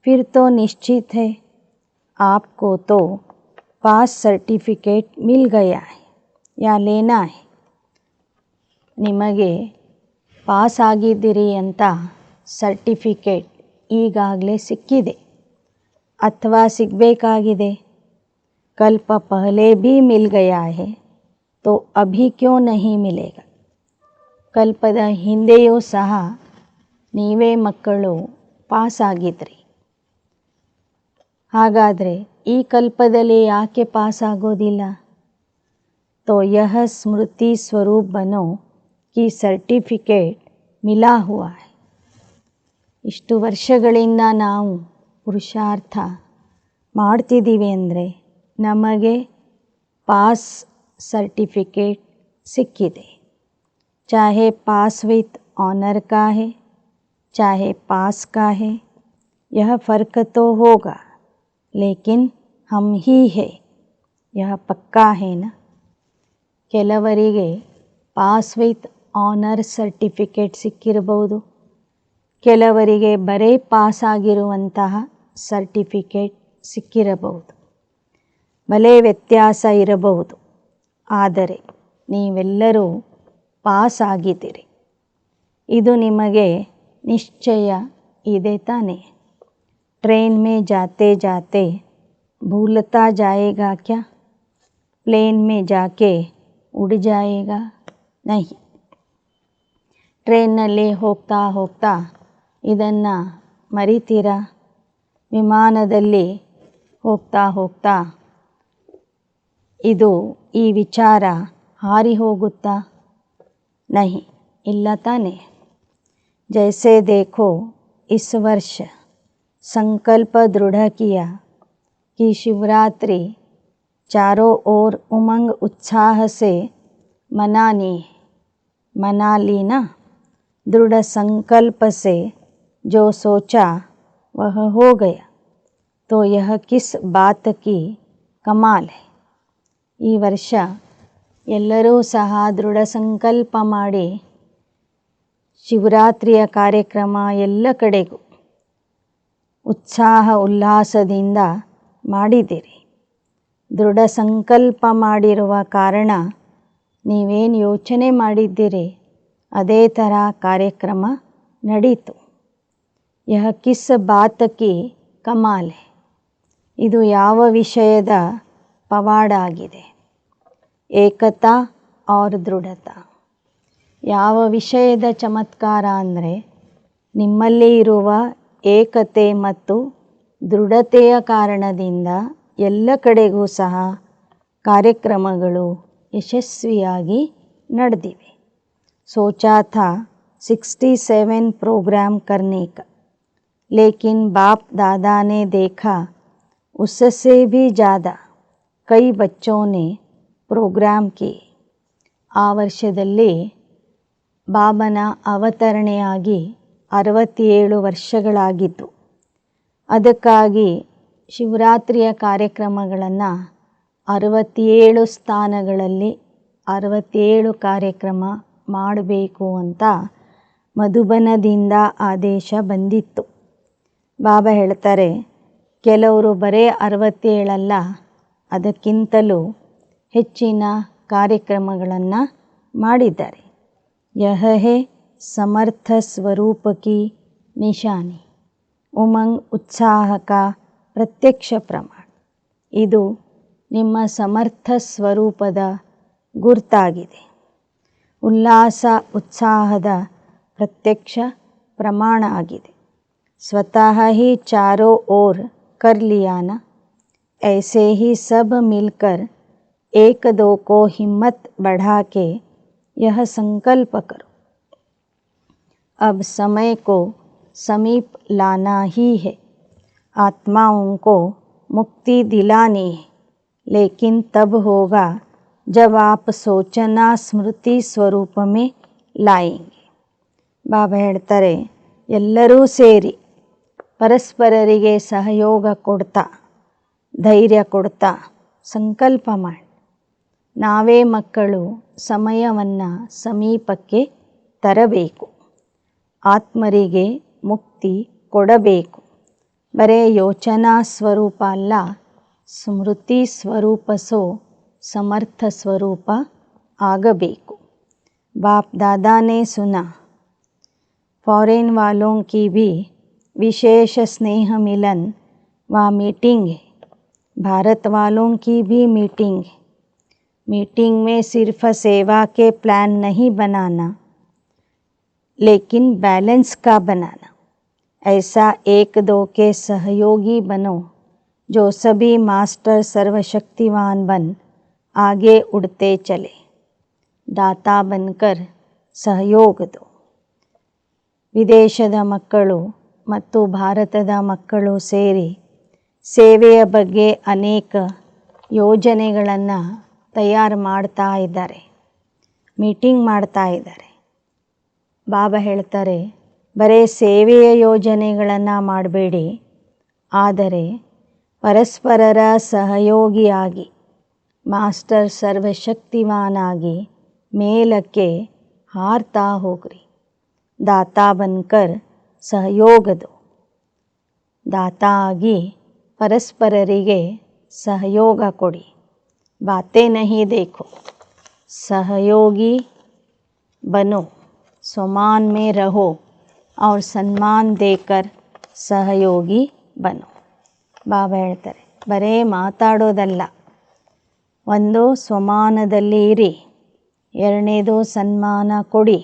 ಫಿರ್ ತೋ ನಿಶ್ಚಿತ್ ಹೈ, आपको तो पास सर्टिफिकेट मिल गया है या लेना है. ನಿಮಗೆ ಪಾಸ್ ಆಗಿದ್ದೀರಿ ಅಂತ ಸರ್ಟಿಫಿಕೇಟ್ ಈಗಾಗಲೇ ಸಿಕ್ಕಿದೆ, अथवा सिगबेकागिदे, कल्प पहले भी मिल गया है तो अभी क्यों नहीं मिलेगा. ಕಲ್ಪದ ಹಿಂದೆಯೂ ಸಹ ನೀವೇ ಮಕ್ಕಳು ಪಾಸ್ ಆಗಿದ್ರಿ. ಹಾಗಾದರೆ ಈ ಕಲ್ಪದಲ್ಲಿ ಯಾಕೆ ಪಾಸ್ ಆಗೋದಿಲ್ಲ? तो यह स्मृति स्वरूप बनो की सर्टिफिकेट मिला हुआ है. ಇಷ್ಟು ವರ್ಷಗಳಿಂದ ನಾವು ಪುರುಷಾರ್ಥ ಮಾಡ್ತಿದ್ದೀವಿ ಅಂದರೆ ನಮಗೆ ಪಾಸ್ ಸರ್ಟಿಫಿಕೇಟ್ ಸಿಕ್ಕಿದೆ. चाहे पास विथ ऑनर का है चाहे पास का है, यह फ़र्क तो होगा लेकिन हम ही है, यह पक्का है ना. ಕೆಲವರಿಗೆ ಪಾಸ್ ವಿತ್ ಆನರ್ ಸರ್ಟಿಫಿಕೇಟ್ ಸಿಕ್ಕಿರಬಹುದು, ಕೆಲವರಿಗೆ ಬರೀ ಪಾಸ್ ಆಗಿರುವಂತಹ ಸರ್ಟಿಫಿಕೇಟ್ ಸಿಕ್ಕಿರಬಹುದು. ಭಲೇ ವ್ಯತ್ಯಾಸ ಇರಬಹುದು, ಆದರೆ ನೀವೆಲ್ಲರೂ ಪಾಸ್ ಆಗಿದ್ದೀರಿ. ಇದು ನಿಮಗೆ ನಿಶ್ಚಯ ಇದೆ ತಾನೆ. ट्रेन में जाते जाते भूलता जाएगा क्या? प्लेन में जाके उड़ जाएगा नहीं. ಟ್ರೇನ್ನಲ್ಲಿ ಹೋಗ್ತಾ ಹೋಗ್ತಾ ಇದನ್ನು ಮರಿತೀರಾ? ವಿಮಾನದಲ್ಲಿ ಹೋಗ್ತಾ ಹೋಗ್ತಾ ಈ ವಿಚಾರ ಹಾರಿ ಹೋಗುತ್ತಾ? नहीं, ಇಲ್ಲ ತಾನೆ. जैसे देखो इस वर्ष संकल्प दृढ़ किया कि शिवरात्रि चारों ओर उमंग उत्साह से मना ली ना. दृढ़ संकल्प से जो सोचा वह हो गया, तो यह किस बात की कमाल है. ಈ ವರ್ಷ ಎಲ್ಲರೂ ಸಹ ದೃಢ ಸಂಕಲ್ಪ ಮಾಡಿ ಶಿವರಾತ್ರಿಯ ಕಾರ್ಯಕ್ರಮ ಎಲ್ಲ ಕಡೆಗೂ ಉತ್ಸಾಹ ಉಲ್ಲಾಸದಿಂದ ಮಾಡಿದ್ದೀರಿ. ದೃಢ ಸಂಕಲ್ಪ ಮಾಡಿರುವ ಕಾರಣ ನೀವೇನು ಯೋಚನೆ ಮಾಡಿದ್ದೀರಿ ಅದೇ ಥರ ಕಾರ್ಯಕ್ರಮ ನಡೀತು. ಯಹ ಕಿಸ್ ಬಾತ್ ಕಿ ಕಮಾಲ್ ಹೈ. ಇದು ಯಾವ ವಿಷಯದ ಪವಾಡ ಆಗಿದೆ? ಏಕತಾ ಔರ್ ದೃಢತಾ. ಯಾವ ವಿಷಯದ ಚಮತ್ಕಾರ ಅಂದರೆ ನಿಮ್ಮಲ್ಲಿ ಇರುವ ಏಕತೆ ಮತ್ತು ದೃಢತೆಯ ಕಾರಣದಿಂದ ಎಲ್ಲ ಕಡೆಗೂ ಸಹ ಕಾರ್ಯಕ್ರಮಗಳು ಯಶಸ್ವಿಯಾಗಿ ನಡೆದಿವೆ. सोचा था 67 प्रोग्राम करने का, लेकिन बाप दादा ने देखा उससे भी ज़्यादा कई बच्चों ने ಪ್ರೋಗ್ರಾಮ್ किए. ಆ ವರ್ಷದಲ್ಲಿ ಬಾಬನ ಅವತರಣೆಯಾಗಿ 67 ವರ್ಷಗಳಾಗಿತ್ತು. ಅದಕ್ಕಾಗಿ ಶಿವರಾತ್ರಿಯ ಕಾರ್ಯಕ್ರಮಗಳನ್ನು 67 ಸ್ಥಾನಗಳಲ್ಲಿ 67 ಕಾರ್ಯಕ್ರಮ ಮಾಡಬೇಕು ಅಂತ ಮಧುಬನದಿಂದ ಆದೇಶ ಬಂದಿತ್ತು. ಬಾಬಾ ಹೇಳ್ತಾರೆ, ಕೆಲವರು ಬರೇ 67 ಅದಕ್ಕಿಂತಲೂ ಹೆಚ್ಚಿನ ಕಾರ್ಯಕ್ರಮಗಳನ್ನು ಮಾಡಿದ್ದಾರೆ. ಯಹ ಹೇ ಸಮರ್ಥ ಸ್ವರೂಪ ಕಿ ನಿಶಾನಿ, ಉಮಂಗ್ ಉತ್ಸಾಹ ಕಾ ಪ್ರತ್ಯಕ್ಷ ಪ್ರಮಾಣ. ಇದು ನಿಮ್ಮ ಸಮರ್ಥ ಸ್ವರೂಪದ ಗುರ್ತಾಗಿದೆ, ಉಲ್ಲಾಸ ಉತ್ಸಾಹದ ಪ್ರತ್ಯಕ್ಷ ಪ್ರಮಾಣ ಆಗಿದೆ. ಸ್ವತಃ ही चारों ओर कर लिया ना. ऐसे ही सब मिलकर एक दो को हिम्मत बढ़ा के यह संकल्प करो, अब समय को समीप लाना ही है. आत्माओं को मुक्ति दिलानी है, लेकिन तब होगा जब आप सोचना स्मृति स्वरूप में लाएंगे. ಬಾಬಾ ಹೇಳ್ತಾರೆ, ಎಲ್ಲರೂ ಸೇರಿ ಪರಸ್ಪರರಿಗೆ ಸಹಯೋಗ ಕೊಡ್ತಾ ಧೈರ್ಯ ಕೊಡ್ತಾ ಸಂಕಲ್ಪ ಮಾಡಿ ನಾವೇ ಮಕ್ಕಳು ಸಮಯವನ್ನು ಸಮೀಪಕ್ಕೆ ತರಬೇಕು, ಆತ್ಮರಿಗೆ ಮುಕ್ತಿ ಕೊಡಬೇಕು. ಬರೇ ಯೋಚನಾ ಸ್ವರೂಪ ಅಲ್ಲ, ಸ್ಮೃತಿ ಸ್ವರೂಪ ಸಮರ್ಥ ಸ್ವರೂಪ ಆಗಬೇಕು. बाप दादा ने सुना फॉरेन वालों की भी विशेष स्नेह मिलन वहाँ मीटिंग है, भारत वालों की भी मीटिंग है। मीटिंग में सिर्फ सेवा के प्लान नहीं बनाना, लेकिन बैलेंस का बनाना। ऐसा एक दो के सहयोगी बनो जो सभी मास्टर सर्वशक्तिवान बन आगे उड़ते चले। दाता बनकर ಸಹಯೋಗ दो। ವಿದೇಶದ ಮಕ್ಕಳು ಮತ್ತು ಭಾರತದ ಮಕ್ಕಳು ಸೇರಿ ಸೇವೆಯ ಬಗ್ಗೆ ಅನೇಕ ಯೋಜನೆಗಳನ್ನು ತಯಾರು ಮಾಡ್ತಾ ಇದ್ದಾರೆ, ಮೀಟಿಂಗ್ ಮಾಡ್ತಾ ಇದ್ದಾರೆ. ಬಾಬಾ ಹೇಳ್ತಾರೆ, ಬರೀ ಸೇವೆಯ ಯೋಜನೆಗಳನ್ನು ಮಾಡಬೇಡಿ, ಆದರೆ ಪರಸ್ಪರರ ಸಹಯೋಗಿಯಾಗಿ ಮಾಸ್ಟರ್ ಸರ್ವಶಕ್ತಿವಾನಾಗಿ ಮೇಲಕ್ಕೆ ಹಾರ್ತಾ ಹೋಗ್ರಿ. ದಾತಾ ಬನ್ಕರ್ ಸಹಯೋಗ दो। ದಾತಾ ಆಗಿ ಪರಸ್ಪರರಿಗೆ ಸಹಯೋಗ ಕೊಡಿ. ಬಾತೆ ನಹಿ देखो, सहयोगी बनो, स्वमान में रहो और सम्मान देकर सहयोगी बनो। ಬಾಬಾ ಹೇಳ್ತಾರೆ, ಬರೇ ಮಾತಾಡೋದಲ್ಲ, ಒಂದು ಸ್ವಮಾನದಲ್ಲಿ ಇರಿ, ಎರಡನೇದು ಸನ್ಮಾನ ಕೊಡಿ.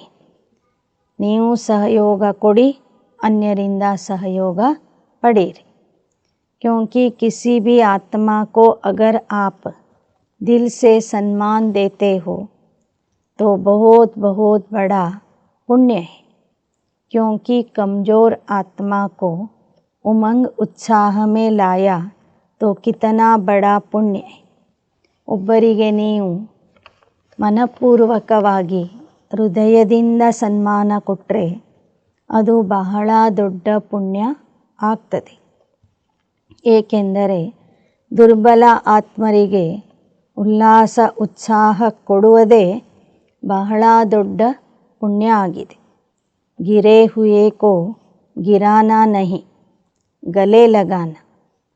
ನೀವು ಸಹಯೋಗ ಕೊಡಿ, अन्यरिंद सहयोग पड़ेरी। क्योंकि किसी भी आत्मा को अगर आप दिल से सम्मान देते हो तो बहुत बहुत बड़ा पुण्य है। क्योंकि कमज़ोर आत्मा को उमंग उत्साह में लाया तो कितना बड़ा पुण्य है। ಒಬ್ಬರಿಗೆ ನೀವು ಮನಪೂರ್ವಕವಾಗಿ ಹೃದಯದಿಂದ ಸನ್ಮಾನ ಕೊಟ್ಟರೆ ಅದು ಬಹಳ ದೊಡ್ಡ ಪುಣ್ಯ ಆಗ್ತದೆ. ಏಕೆಂದರೆ ದುರ್ಬಲ ಆತ್ಮರಿಗೆ ಉಲ್ಲಾಸ ಉತ್ಸಾಹ ಕೊಡುವುದೇ ಬಹಳ ದೊಡ್ಡ ಪುಣ್ಯ ಆಗಿದೆ. ಗಿರೆ ಹುಯೇ ಕೋ ಗಿರಾನಾ ನಹಿ, ಗಲೆ ಲಗಾನಾ,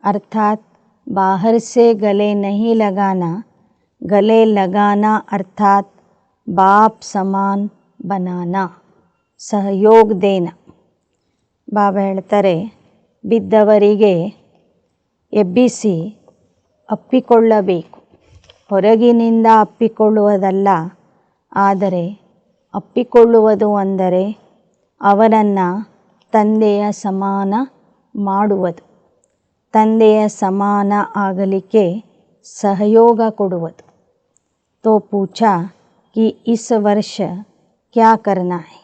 ಅರ್ಥಾತ್ बाहर से गले नहीं लगाना, गले लगाना अर्थात बाप समान बनाना, सहयोग देना. ಬಾಬಾ ಹೇಳ್ತಾರೆ, ಬಿದ್ದವರಿಗೆ ಎಬ್ಬಿಸಿ ಅಪ್ಪಿಕೊಳ್ಳಬೇಕು. ಹೊರಗಿನಿಂದ ಅಪ್ಪಿಕೊಳ್ಳುವುದಲ್ಲ, ಆದರೆ ಅಪ್ಪಿಕೊಳ್ಳುವುದು ಅಂದರೆ ಅವರನ್ನು ತಂದೆಯ ಸಮಾನ ಮಾಡುವುದು, ತಂದೆಯ ಸಮಾನ ಆಗಲಿಕ್ಕೆ ಸಹಯೋಗ ಕೊಡುವುದು. तो पूछा कि इस वर्ष क्या करना है?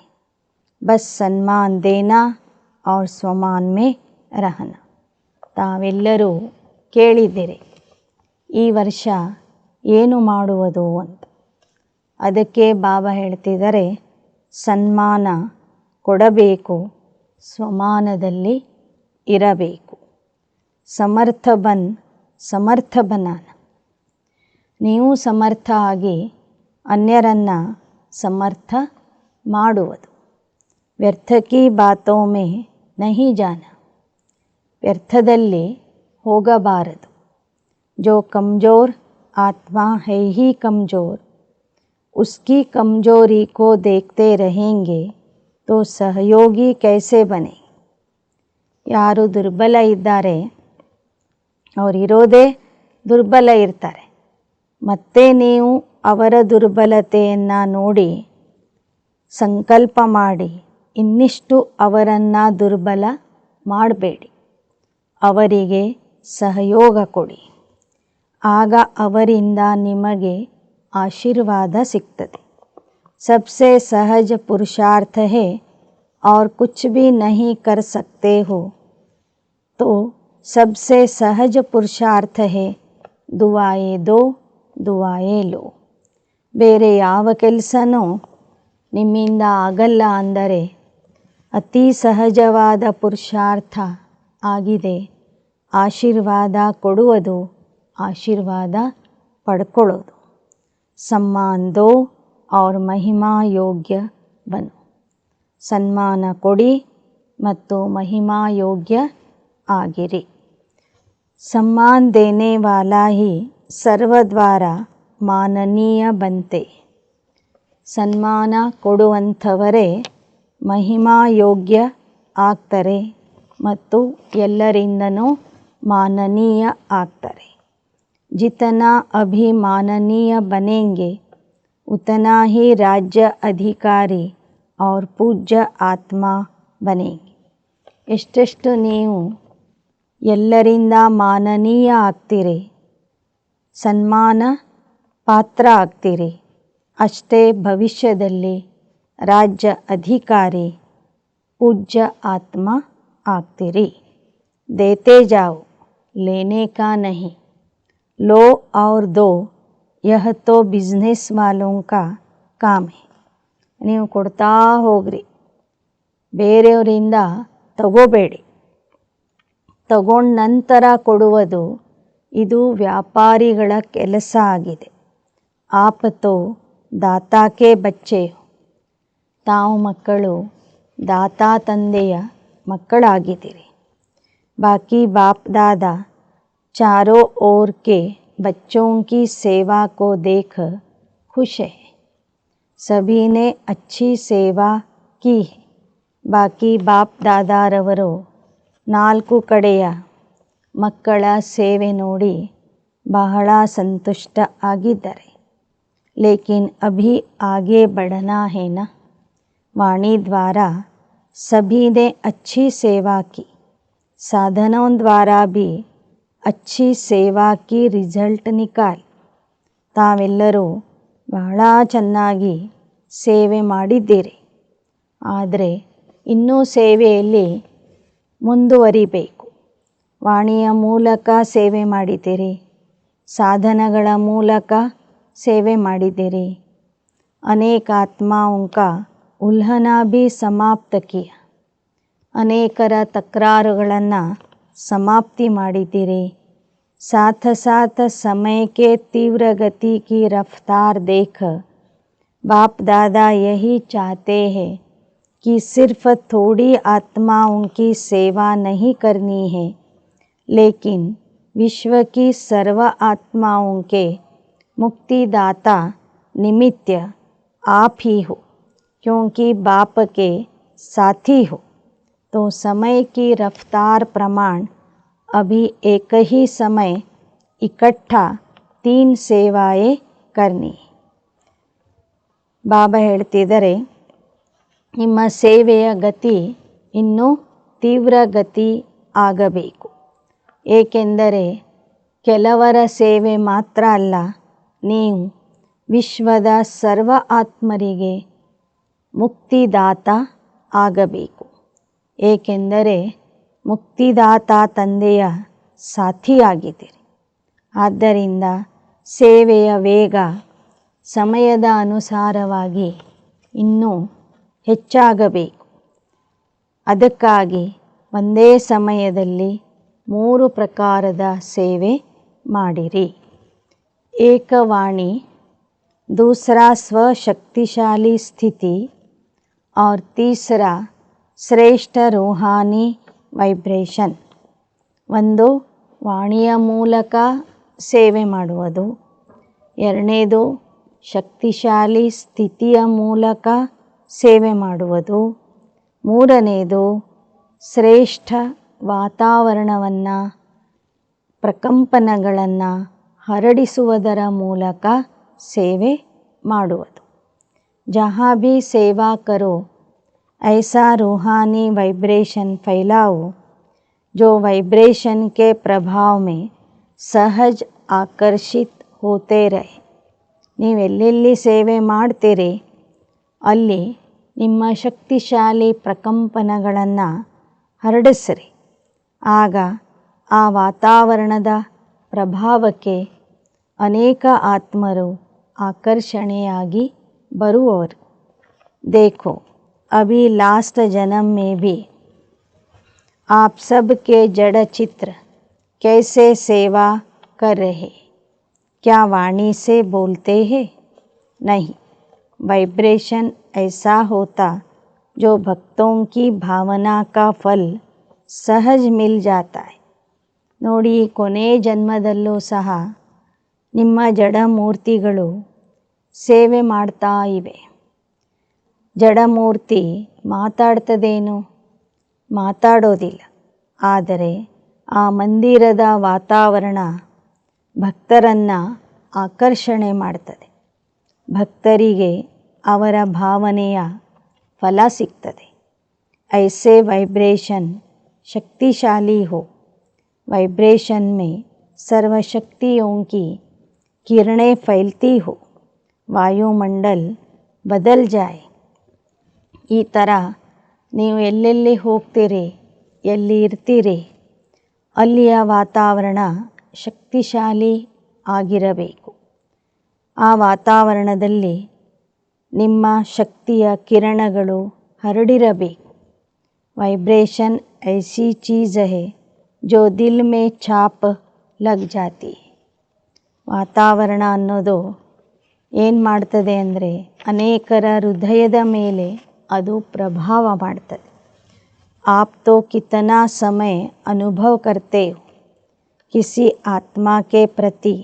बस सम्मान देना और स्वमान में रहना. ತಾವೆಲ್ಲರೂ ಕೇಳಿದ್ದೀರಿ, ಈ ವರ್ಷ ಏನು ಮಾಡುವುದು ಅಂತ. ಅದಕ್ಕೆ ಬಾಬಾ ಹೇಳ್ತಿದ್ದಾರೆ, ಸನ್ಮಾನ ಕೊಡಬೇಕು, ಸ್ವಮಾನದಲ್ಲಿ ಇರಬೇಕು. ಸಮರ್ಥ ಬನ್ ಸಮರ್ಥ ಬನಾನ, ನೀವು ಸಮರ್ಥ ಆಗಿ ಅನ್ಯರನ್ನು ಸಮರ್ಥ ಮಾಡುವುದು. ವ್ಯರ್ಥ ಕಿ ಬಾತೋ ಮೇ ನಹಿ ಜಾನ, ವ್ಯರ್ಥದಲ್ಲಿ ಹೋಗಬಾರದು. ಜೋ ಕಮಜೋರ್ ಆತ್ಮ ಹೈ ಹಿ ಕಮಜೋರ್, ಉಸ್ಕಿ ಕಮಜೋರಿ ಕೋ ದೇಖ್ತೆ रहेंगे तो सहयोगी कैसे बने. ಯಾರು ದುರ್ಬಲ ಇದ್ದಾರೆ ಅವರಿರೋದೇ ದುರ್ಬಲ ಇರ್ತಾರೆ. ಮತ್ತೆ ನೀವು ಅವರ ದುರ್ಬಲತೆಯನ್ನು ನೋಡಿ ಸಂಕಲ್ಪ ಮಾಡಿ ಇನ್ನಿಷ್ಟು ಅವರನ್ನು ದುರ್ಬಲ ಮಾಡಬೇಡಿ, ಅವರಿಗೆ ಸಹಯೋಗ ಕೊಡಿ. ಆಗ ಅವರಿಂದ ನಿಮಗೆ ಆಶೀರ್ವಾದ ಸಿಗ್ತದೆ. सबसे सहज पुरुषार्थ है और कुछ भी नहीं कर सकते हो तो सबसे सहज पुरुषार्थ है दुआएं दो दुआएं लो. ಬೇರೆ ಯಾವ ಕೆಲಸನೂ ನಿಮ್ಮಿಂದ ಆಗಲ್ಲ ಅಂದರೆ ಅತಿ ಸಹಜವಾದ ಪುರುಷಾರ್ಥ ಆಗಿದೆ ಆಶೀರ್ವಾದ ಕೊಡುವುದು, ಆಶೀರ್ವಾದ ಪಡ್ಕೊಳ್ಳೋದು. ಸಮ್ಮಾನ್ ದೋ और महिमा योग्य बनो. ಸನ್ಮಾನ ಕೊಡಿ ಮತ್ತು ಮಹಿಮಾ ಯೋಗ್ಯ ಆಗಿರಿ. सम्मान देने वाला ही सर्व द्वारा माननीय बनते. ಸನ್ಮಾನ ಕೊಡುವಂಥವರೇ ಮಹಿಮಾ ಯೋಗ್ಯ ಆಗ್ತಾರೆ ಮತ್ತು ಎಲ್ಲರಿಂದನೂ माननीय ಆಗ್ತಾರೆ. जितना अभिमाननीय बनेंगे उतना ही राज्य अधिकारी और पूज्य ಆತ್ಮ ಬನೆಂಗೆ. ಎಷ್ಟೆಷ್ಟು ನೀವು ಎಲ್ಲರಿಂದ ಮಾನನೀಯ ಆಗ್ತೀರಿ, ಸನ್ಮಾನ ಪಾತ್ರ ಆಗ್ತೀರಿ, ಅಷ್ಟೇ ಭವಿಷ್ಯದಲ್ಲಿ ರಾಜ್ಯ ಅಧಿಕಾರಿ पूज्य आत्मा ಆಗ್ತೀರಿ. देते जाओ लेने का नहीं, लो और दो यह तो बिजनेस वालों का काम है. ನೀವು ಕೊಡ್ತಾ ಹೋಗ್ರಿ, ಬೇರೆಯವರಿಂದ ತಗೋಬೇಡಿ. ತಗೊಂಡ ನಂತರ ಕೊಡುವುದು ಇದು ವ್ಯಾಪಾರಿಗಳ ಕೆಲಸ ಆಗಿದೆ. ಆಪ್ ತೋ ದಾತಾಕೆ ಬಚ್ಚೆ, ತಾವು ಮಕ್ಕಳು दाता ತಂದೆಯ ಮಕ್ಕಳಾಗಿದ್ದೀರಿ. बाकी बाप दादा चारों ओर के बच्चों की सेवा को देख खुश है. सभी ने अच्छी सेवा की है. बाकी बाप दादारವರು ನಾಲ್ಕು ಕಡೆಯ ಮಕ್ಕಳ ಸೇವೆ ನೋಡಿ ಬಹಳ ಸಂತುಷ್ಟ ಆಗಿದ್ದಾರೆ. लेकिन अभी आगे बढ़ना है ना. वाणी द्वारा सभी ने अच्छी सेवा की, साधनों द्वारा भी अच्छी सेवा की रिजल्ट निकाल. ತಾವೆಲ್ಲರೂ ಬಹಳ ಚೆನ್ನಾಗಿ ಸೇವೆ ಮಾಡಿದ್ದೀರಿ, ಆದರೆ ಇನ್ನೂ ಸೇವೆಯಲ್ಲಿ ಮುಂದುವರಿಬೇಕು. ವಾಣಿಯ ಮೂಲಕ ಸೇವೆ ಮಾಡಿದ್ದೀರಿ, ಸಾಧನಗಳ ಮೂಲಕ ಸೇವೆ ಮಾಡಿದ್ದೀರಿ. ಅನೇಕ ಆತ್ಮಾओं का ಉಲ್ಹನ भी ಸಮಾಪ್ತ ಕಿಯ, ಅನೇಕರ ತಕರಾರುಗಳನ್ನು ಸಮಾಪ್ತಿ ಮಾಡಿದ್ದೀರಿ. साथ साथ समय के तीव्र गति की रफ्तार देख बाप दादा यही चाहते हैं कि सिर्फ थोड़ी आत्माओं की सेवा नहीं करनी है, लेकिन विश्व की सर्व आत्माओं के मुक्तिदाता निमित्त आप ही हो, क्योंकि बाप के साथी हो. तो समय की रफ्तार प्रमाण अभी एक ही समय इकट्ठा 3 ಸೇವಾಯೇ करनी. ಬಾಬಾ ಹೇಳ್ತಿದ್ದಾರೆ, ನಿಮ್ಮ ಸೇವೆಯ ಗತಿ ಇನ್ನೂ ತೀವ್ರ ಗತಿ ಆಗಬೇಕು. ಏಕೆಂದರೆ ಕೆಲವರ ಸೇವೆ ಮಾತ್ರ ಅಲ್ಲ, ನೀವು ವಿಶ್ವದ ಸರ್ವ ಆತ್ಮರಿಗೆ ಮುಕ್ತಿದಾತ ಆಗಬೇಕು. ಏಕೆಂದರೆ ಮುಕ್ತಿದಾತ ತಂದೆಯ ಸಾಥಿಯಾಗಿದ್ದೀರಿ. ಆದ್ದರಿಂದ ಸೇವೆಯ ವೇಗ ಸಮಯದ ಅನುಸಾರವಾಗಿ ಇನ್ನೂ ಹೆಚ್ಚಾಗಬೇಕು. ಅದಕ್ಕಾಗಿ ಒಂದೇ ಸಮಯದಲ್ಲಿ 3 ಪ್ರಕಾರದ ಸೇವೆ ಮಾಡಿರಿ. ಏಕವಾಣಿ, दूसरा स्वशक्तिशाली स्थिति और तीसरा ಶ್ರೇಷ್ಠ ರೂಹಾನಿ ವೈಬ್ರೇಷನ್. ಒಂದು ವಾಣಿಯ ಮೂಲಕ ಸೇವೆ ಮಾಡುವುದು, ಎರಡನೇದು ಶಕ್ತಿಶಾಲಿ ಸ್ಥಿತಿಯ ಮೂಲಕ ಸೇವೆ ಮಾಡುವುದು, ಮೂರನೇದು ಶ್ರೇಷ್ಠ ವಾತಾವರಣವನ್ನು ಪ್ರಕಂಪನಗಳನ್ನು ಹರಡಿಸುವುದರ ಮೂಲಕ ಸೇವೆ ಮಾಡುವುದು. जहाँ भी सेवा करो ऐसा रूहानी वाइब्रेशन फैलाओ जो वाइब्रेशन के प्रभाव में सहज आकर्षित होते रहे. ನೀವೆಲ್ಲೆಲ್ಲಿ ಸೇವೆ ಮಾಡ್ತೀರಿ ಅಲ್ಲಿ ನಿಮ್ಮ ಶಕ್ತಿಶಾಲಿ ಪ್ರಕಂಪನಗಳನ್ನು ಹರಡಿಸಿರಿ. ಆಗ ಆ ವಾತಾವರಣದ ಪ್ರಭಾವಕ್ಕೆ ಅನೇಕ ಆತ್ಮರು ಆಕರ್ಷಣೆಯಾಗಿ ಬರುವವರು. देखो अभी लास्ट जन्म में भी आप सब के जड़ चित्र कैसे सेवा कर रहे, क्या वाणी से बोलते हैं? नहीं, वाइब्रेशन ऐसा होता जो भक्तों की भावना का फल सहज मिल जाता है. ನೋಡಿ, ಕೊನೆ ಜನ್ಮದಲ್ಲೂ ಸಹ ನಿಮ್ಮ ಜಡಮೂರ್ತಿಗಳು ಸೇವೆ ಮಾಡ್ತಾ ಇವೆ. ಜಡಮೂರ್ತಿ ಮಾತಾಡ್ತದೇನು? ಮಾತಾಡೋದಿಲ್ಲ. ಆದರೆ ಆ ಮಂದಿರದ ವಾತಾವರಣ ಭಕ್ತರನ್ನು ಆಕರ್ಷಣೆ ಮಾಡ್ತದೆ. ಭಕ್ತರಿಗೆ ಅವರ ಭಾವನೆಯ ಫಲ ಸಿಗ್ತದೆ. ऐसे वाइब्रेशन शक्तिशाली हो, वाइब्रेशन में सर्वशक्तियों की किरणें फैलती हो, ವಾಯುಮಂಡಲ್ ಬದಲ್ ಜಾಯ್. ಈ ಥರ ನೀವು ಎಲ್ಲೆಲ್ಲಿ ಹೋಗ್ತೀರಿ, ಎಲ್ಲಿ ಇರ್ತೀರಿ, ಅಲ್ಲಿಯ ವಾತಾವರಣ ಶಕ್ತಿಶಾಲಿ ಆಗಿರಬೇಕು. ಆ ವಾತಾವರಣದಲ್ಲಿ ನಿಮ್ಮ ಶಕ್ತಿಯ ಕಿರಣಗಳು ಹರಡಿರಬೇಕು. वाइब्रेशन ऐसी चीज़ है जो दिल में छाप लग जाती है. ವಾತಾವರಣ ಅನ್ನೋದು ಏನು ಮಾಡ್ತದೆ ಅಂದರೆ ಅನೇಕರ ಹೃದಯದ ಮೇಲೆ ಅದು ಪ್ರಭಾವ ಮಾಡ್ತದೆ. आप तो कितना समय अनुभव करते हो किसी आत्मा के प्रति,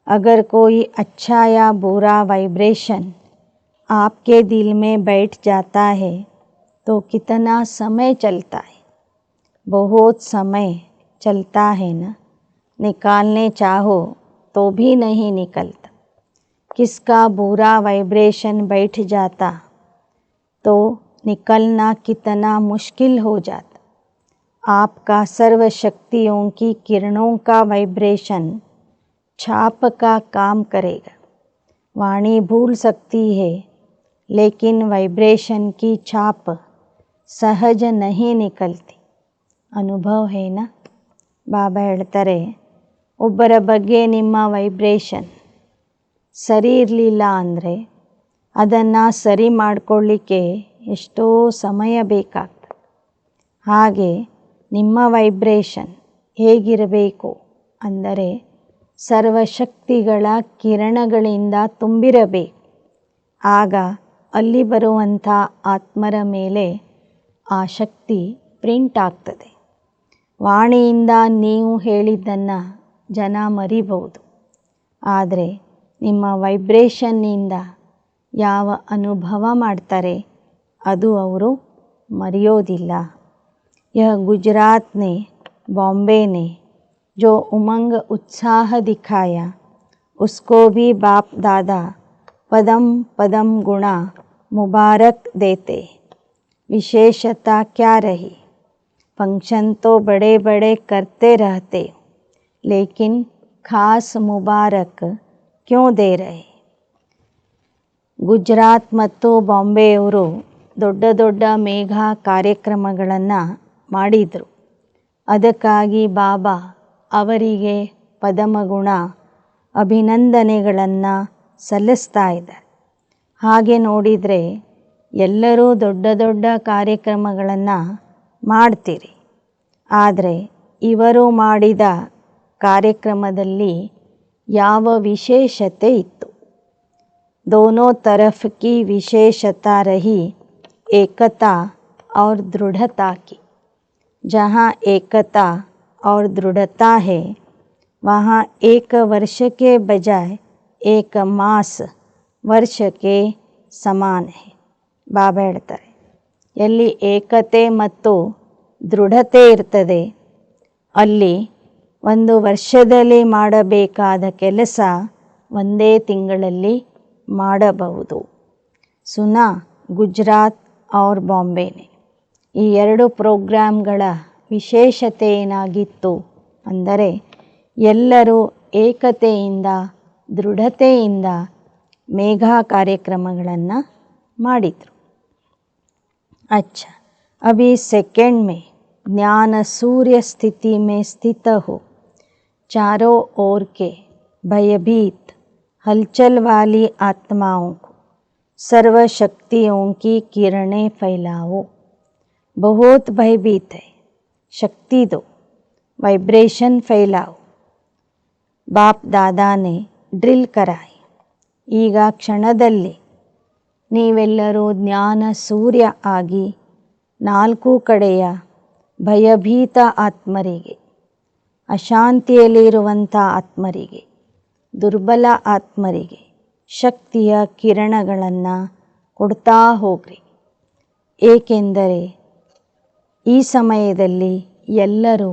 अगर कोई अच्छा या बुरा वाइब्रेशन आपके दिल में बैठ जाता है तो कितना समय चलता है. बहुत समय चलता है ना, निकालने चाहो तो भी नहीं निकलता. किसका बुरा वाइब्रेशन बैठ जाता तो निकलना कितना मुश्किल हो जाता. आपका सर्वशक्तियों की किरणों का वाइब्रेशन छाप का काम करेगा. वाणी भूल सकती है लेकिन वाइब्रेशन की छाप ಸಹಜ ನಹಿ ನಿಕಲ್ತಿ. ಅನುಭವ ಹೇನ. ಬಾಬಾ ಹೇಳ್ತಾರೆ, ಒಬ್ಬರ ಬಗ್ಗೆ ನಿಮ್ಮ ವೈಬ್ರೇಷನ್ ಸರಿ ಇರಲಿಲ್ಲ ಅಂದರೆ ಅದನ್ನು ಸರಿ ಮಾಡಿಕೊಳ್ಳಿಕ್ಕೆ ಎಷ್ಟೋ ಸಮಯ ಬೇಕಾಗ್ತದೆ. ಹಾಗೆ ನಿಮ್ಮ ವೈಬ್ರೇಷನ್ ಹೇಗಿರಬೇಕು ಅಂದರೆ ಸರ್ವಶಕ್ತಿಗಳ ಕಿರಣಗಳಿಂದ ತುಂಬಿರಬೇಕು. ಆಗ ಅಲ್ಲಿ ಬರುವಂಥ ಆತ್ಮರ ಮೇಲೆ ಆ ಶಕ್ತಿ ಪ್ರಿಂಟ್ ಆಗ್ತದೆ. ವಾಣಿಯಿಂದ ನೀವು ಹೇಳಿದ್ದನ್ನು ಜನ ಮರಿಬಹುದು, ಆದರೆ ನಿಮ್ಮ ವೈಬ್ರೇಷನ್ನಿಂದ ಯಾವ ಅನುಭವ ಮಾಡ್ತಾರೆ ಅದು ಅವರು ಮರೆಯೋದಿಲ್ಲ. यह गुजरात ने, बॉम्बे ने जो उमंग उत्साह दिखाया उसको भी बाप दादा पदम पदम गुणा मुबारक देते. विशेषता क्या रही? फंक्शन तो बड़े बड़े करते रहते, लेकिन खास मुबारक क्यों दे रहे? ಗುಜರಾತ್ ಮತ್ತು ಬಾಂಬೆಯವರು ದೊಡ್ಡ ದೊಡ್ಡ ಮೇಘ ಕಾರ್ಯಕ್ರಮಗಳನ್ನು ಮಾಡಿದರು. ಅದಕ್ಕಾಗಿ ಬಾಬಾ ಅವರಿಗೆ ಪದಮಗುಣ ಅಭಿನಂದನೆಗಳನ್ನು ಸಲ್ಲಿಸ್ತಾ ಇದ್ದಾರೆ. ಹಾಗೆ ನೋಡಿದರೆ ಎಲ್ಲರೂ ದೊಡ್ಡ ದೊಡ್ಡ ಕಾರ್ಯಕ್ರಮಗಳನ್ನು ಮಾಡ್ತೀರಿ, ಆದರೆ ಇವರು ಮಾಡಿದ ಕಾರ್ಯಕ್ರಮದಲ್ಲಿ ಯಾವ ವಿಶೇಷತೆ ಇತ್ತು? दोनों तरफ की विशेषता रही एकता और दृढ़ता की. जहाँ एकता और दृढ़ता है वहाँ एक वर्ष के बजाय एक मास वर्ष के समान है. ಬಾಬಾ ಹೇಳ್ತಾರೆ, ಎಲ್ಲಿ ಏಕತೆ ಮತ್ತು ದೃಢತೆ ಇರ್ತದೆ ಅಲ್ಲಿ ಒಂದು ವರ್ಷದಲ್ಲಿ ಮಾಡಬೇಕಾದ ಕೆಲಸ ಒಂದೇ ತಿಂಗಳಲ್ಲಿ ಮಾಡಬಹುದು. ಸುನಾ ಗುಜರಾತ್ ಔರ್ ಬಾಂಬೆನೆ. ಈ ಎರಡು ಪ್ರೋಗ್ರಾಮ್ಗಳ ವಿಶೇಷತೆ ಏನಾಗಿತ್ತು ಅಂದರೆ ಎಲ್ಲರೂ ಏಕತೆಯಿಂದ ದೃಢತೆಯಿಂದ ಮೇಘ ಕಾರ್ಯಕ್ರಮಗಳನ್ನು ಮಾಡಿದರು. अच्छा, अभी सेकंड में ज्ञान सूर्य स्थिति में स्थित हो, चारों ओर के भयभीत हलचल वाली आत्माओं को सर्व शक्तियों की किरणें फैलाओ. बहुत भयभीत है, शक्ति दो, वाइब्रेशन फैलाओ. बाप दादा ने ड्रिल कराई. ಈಗ ಕ್ಷಣದಲ್ಲಿ ನೀವೆಲ್ಲರೂ ಜ್ಞಾನ ಸೂರ್ಯ ಆಗಿ ನಾಲ್ಕು ಕಡೆಯ ಭಯಭೀತ ಆತ್ಮರಿಗೆ, ಅಶಾಂತಿಯಲ್ಲಿರುವಂಥ ಆತ್ಮರಿಗೆ, ದುರ್ಬಲ ಆತ್ಮರಿಗೆ ಶಕ್ತಿಯ ಕಿರಣಗಳನ್ನು ಕೊಡ್ತಾ ಹೋಗ್ರಿ. ಏಕೆಂದರೆ ಈ ಸಮಯದಲ್ಲಿ ಎಲ್ಲರೂ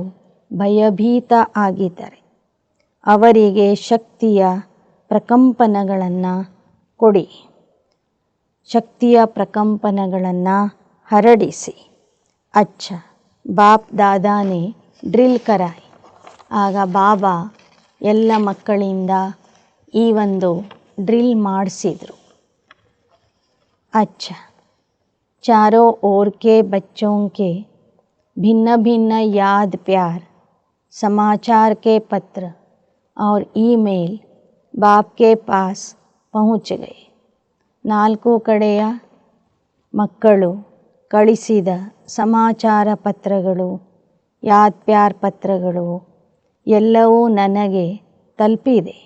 ಭಯಭೀತ ಆಗಿದ್ದರೆ ಅವರಿಗೆ ಶಕ್ತಿಯ ಪ್ರಕಂಪನಗಳನ್ನು ಕೊಡಿ, ಶಕ್ತಿಯ ಪ್ರಕಂಪನಗಳನ್ನು ಹರಡಿಸಿ. ಅಚ್ಚ ಬಾಪ್ ದಾದಾನೇ ಡ್ರಿಲ್ ಕರಾಯಿ. ಆಗ ಬಾಬಾ ಎಲ್ಲ ಮಕ್ಕಳಿಂದ ಈ ಒಂದು ಡ್ರಿಲ್ ಮಾಡಿಸಿದರು. अच्छा, चारों ओर के बच्चों के भिन्न भिन्न याद प्यार समाचार के पत्र और ईमेल बाप के पास पहुँच गए. ನಾಲ್ಕು ಕಡೆಯ ಮಕ್ಕಳು ಕಳಿಸಿದ ಸಮಾಚಾರ ಪತ್ರಗಳು, ಯಾದ್ ಪ್ಯಾರ್ ಪತ್ರಗಳು ಎಲ್ಲವೂ ನನಗೆ ತಲುಪಿದೆ.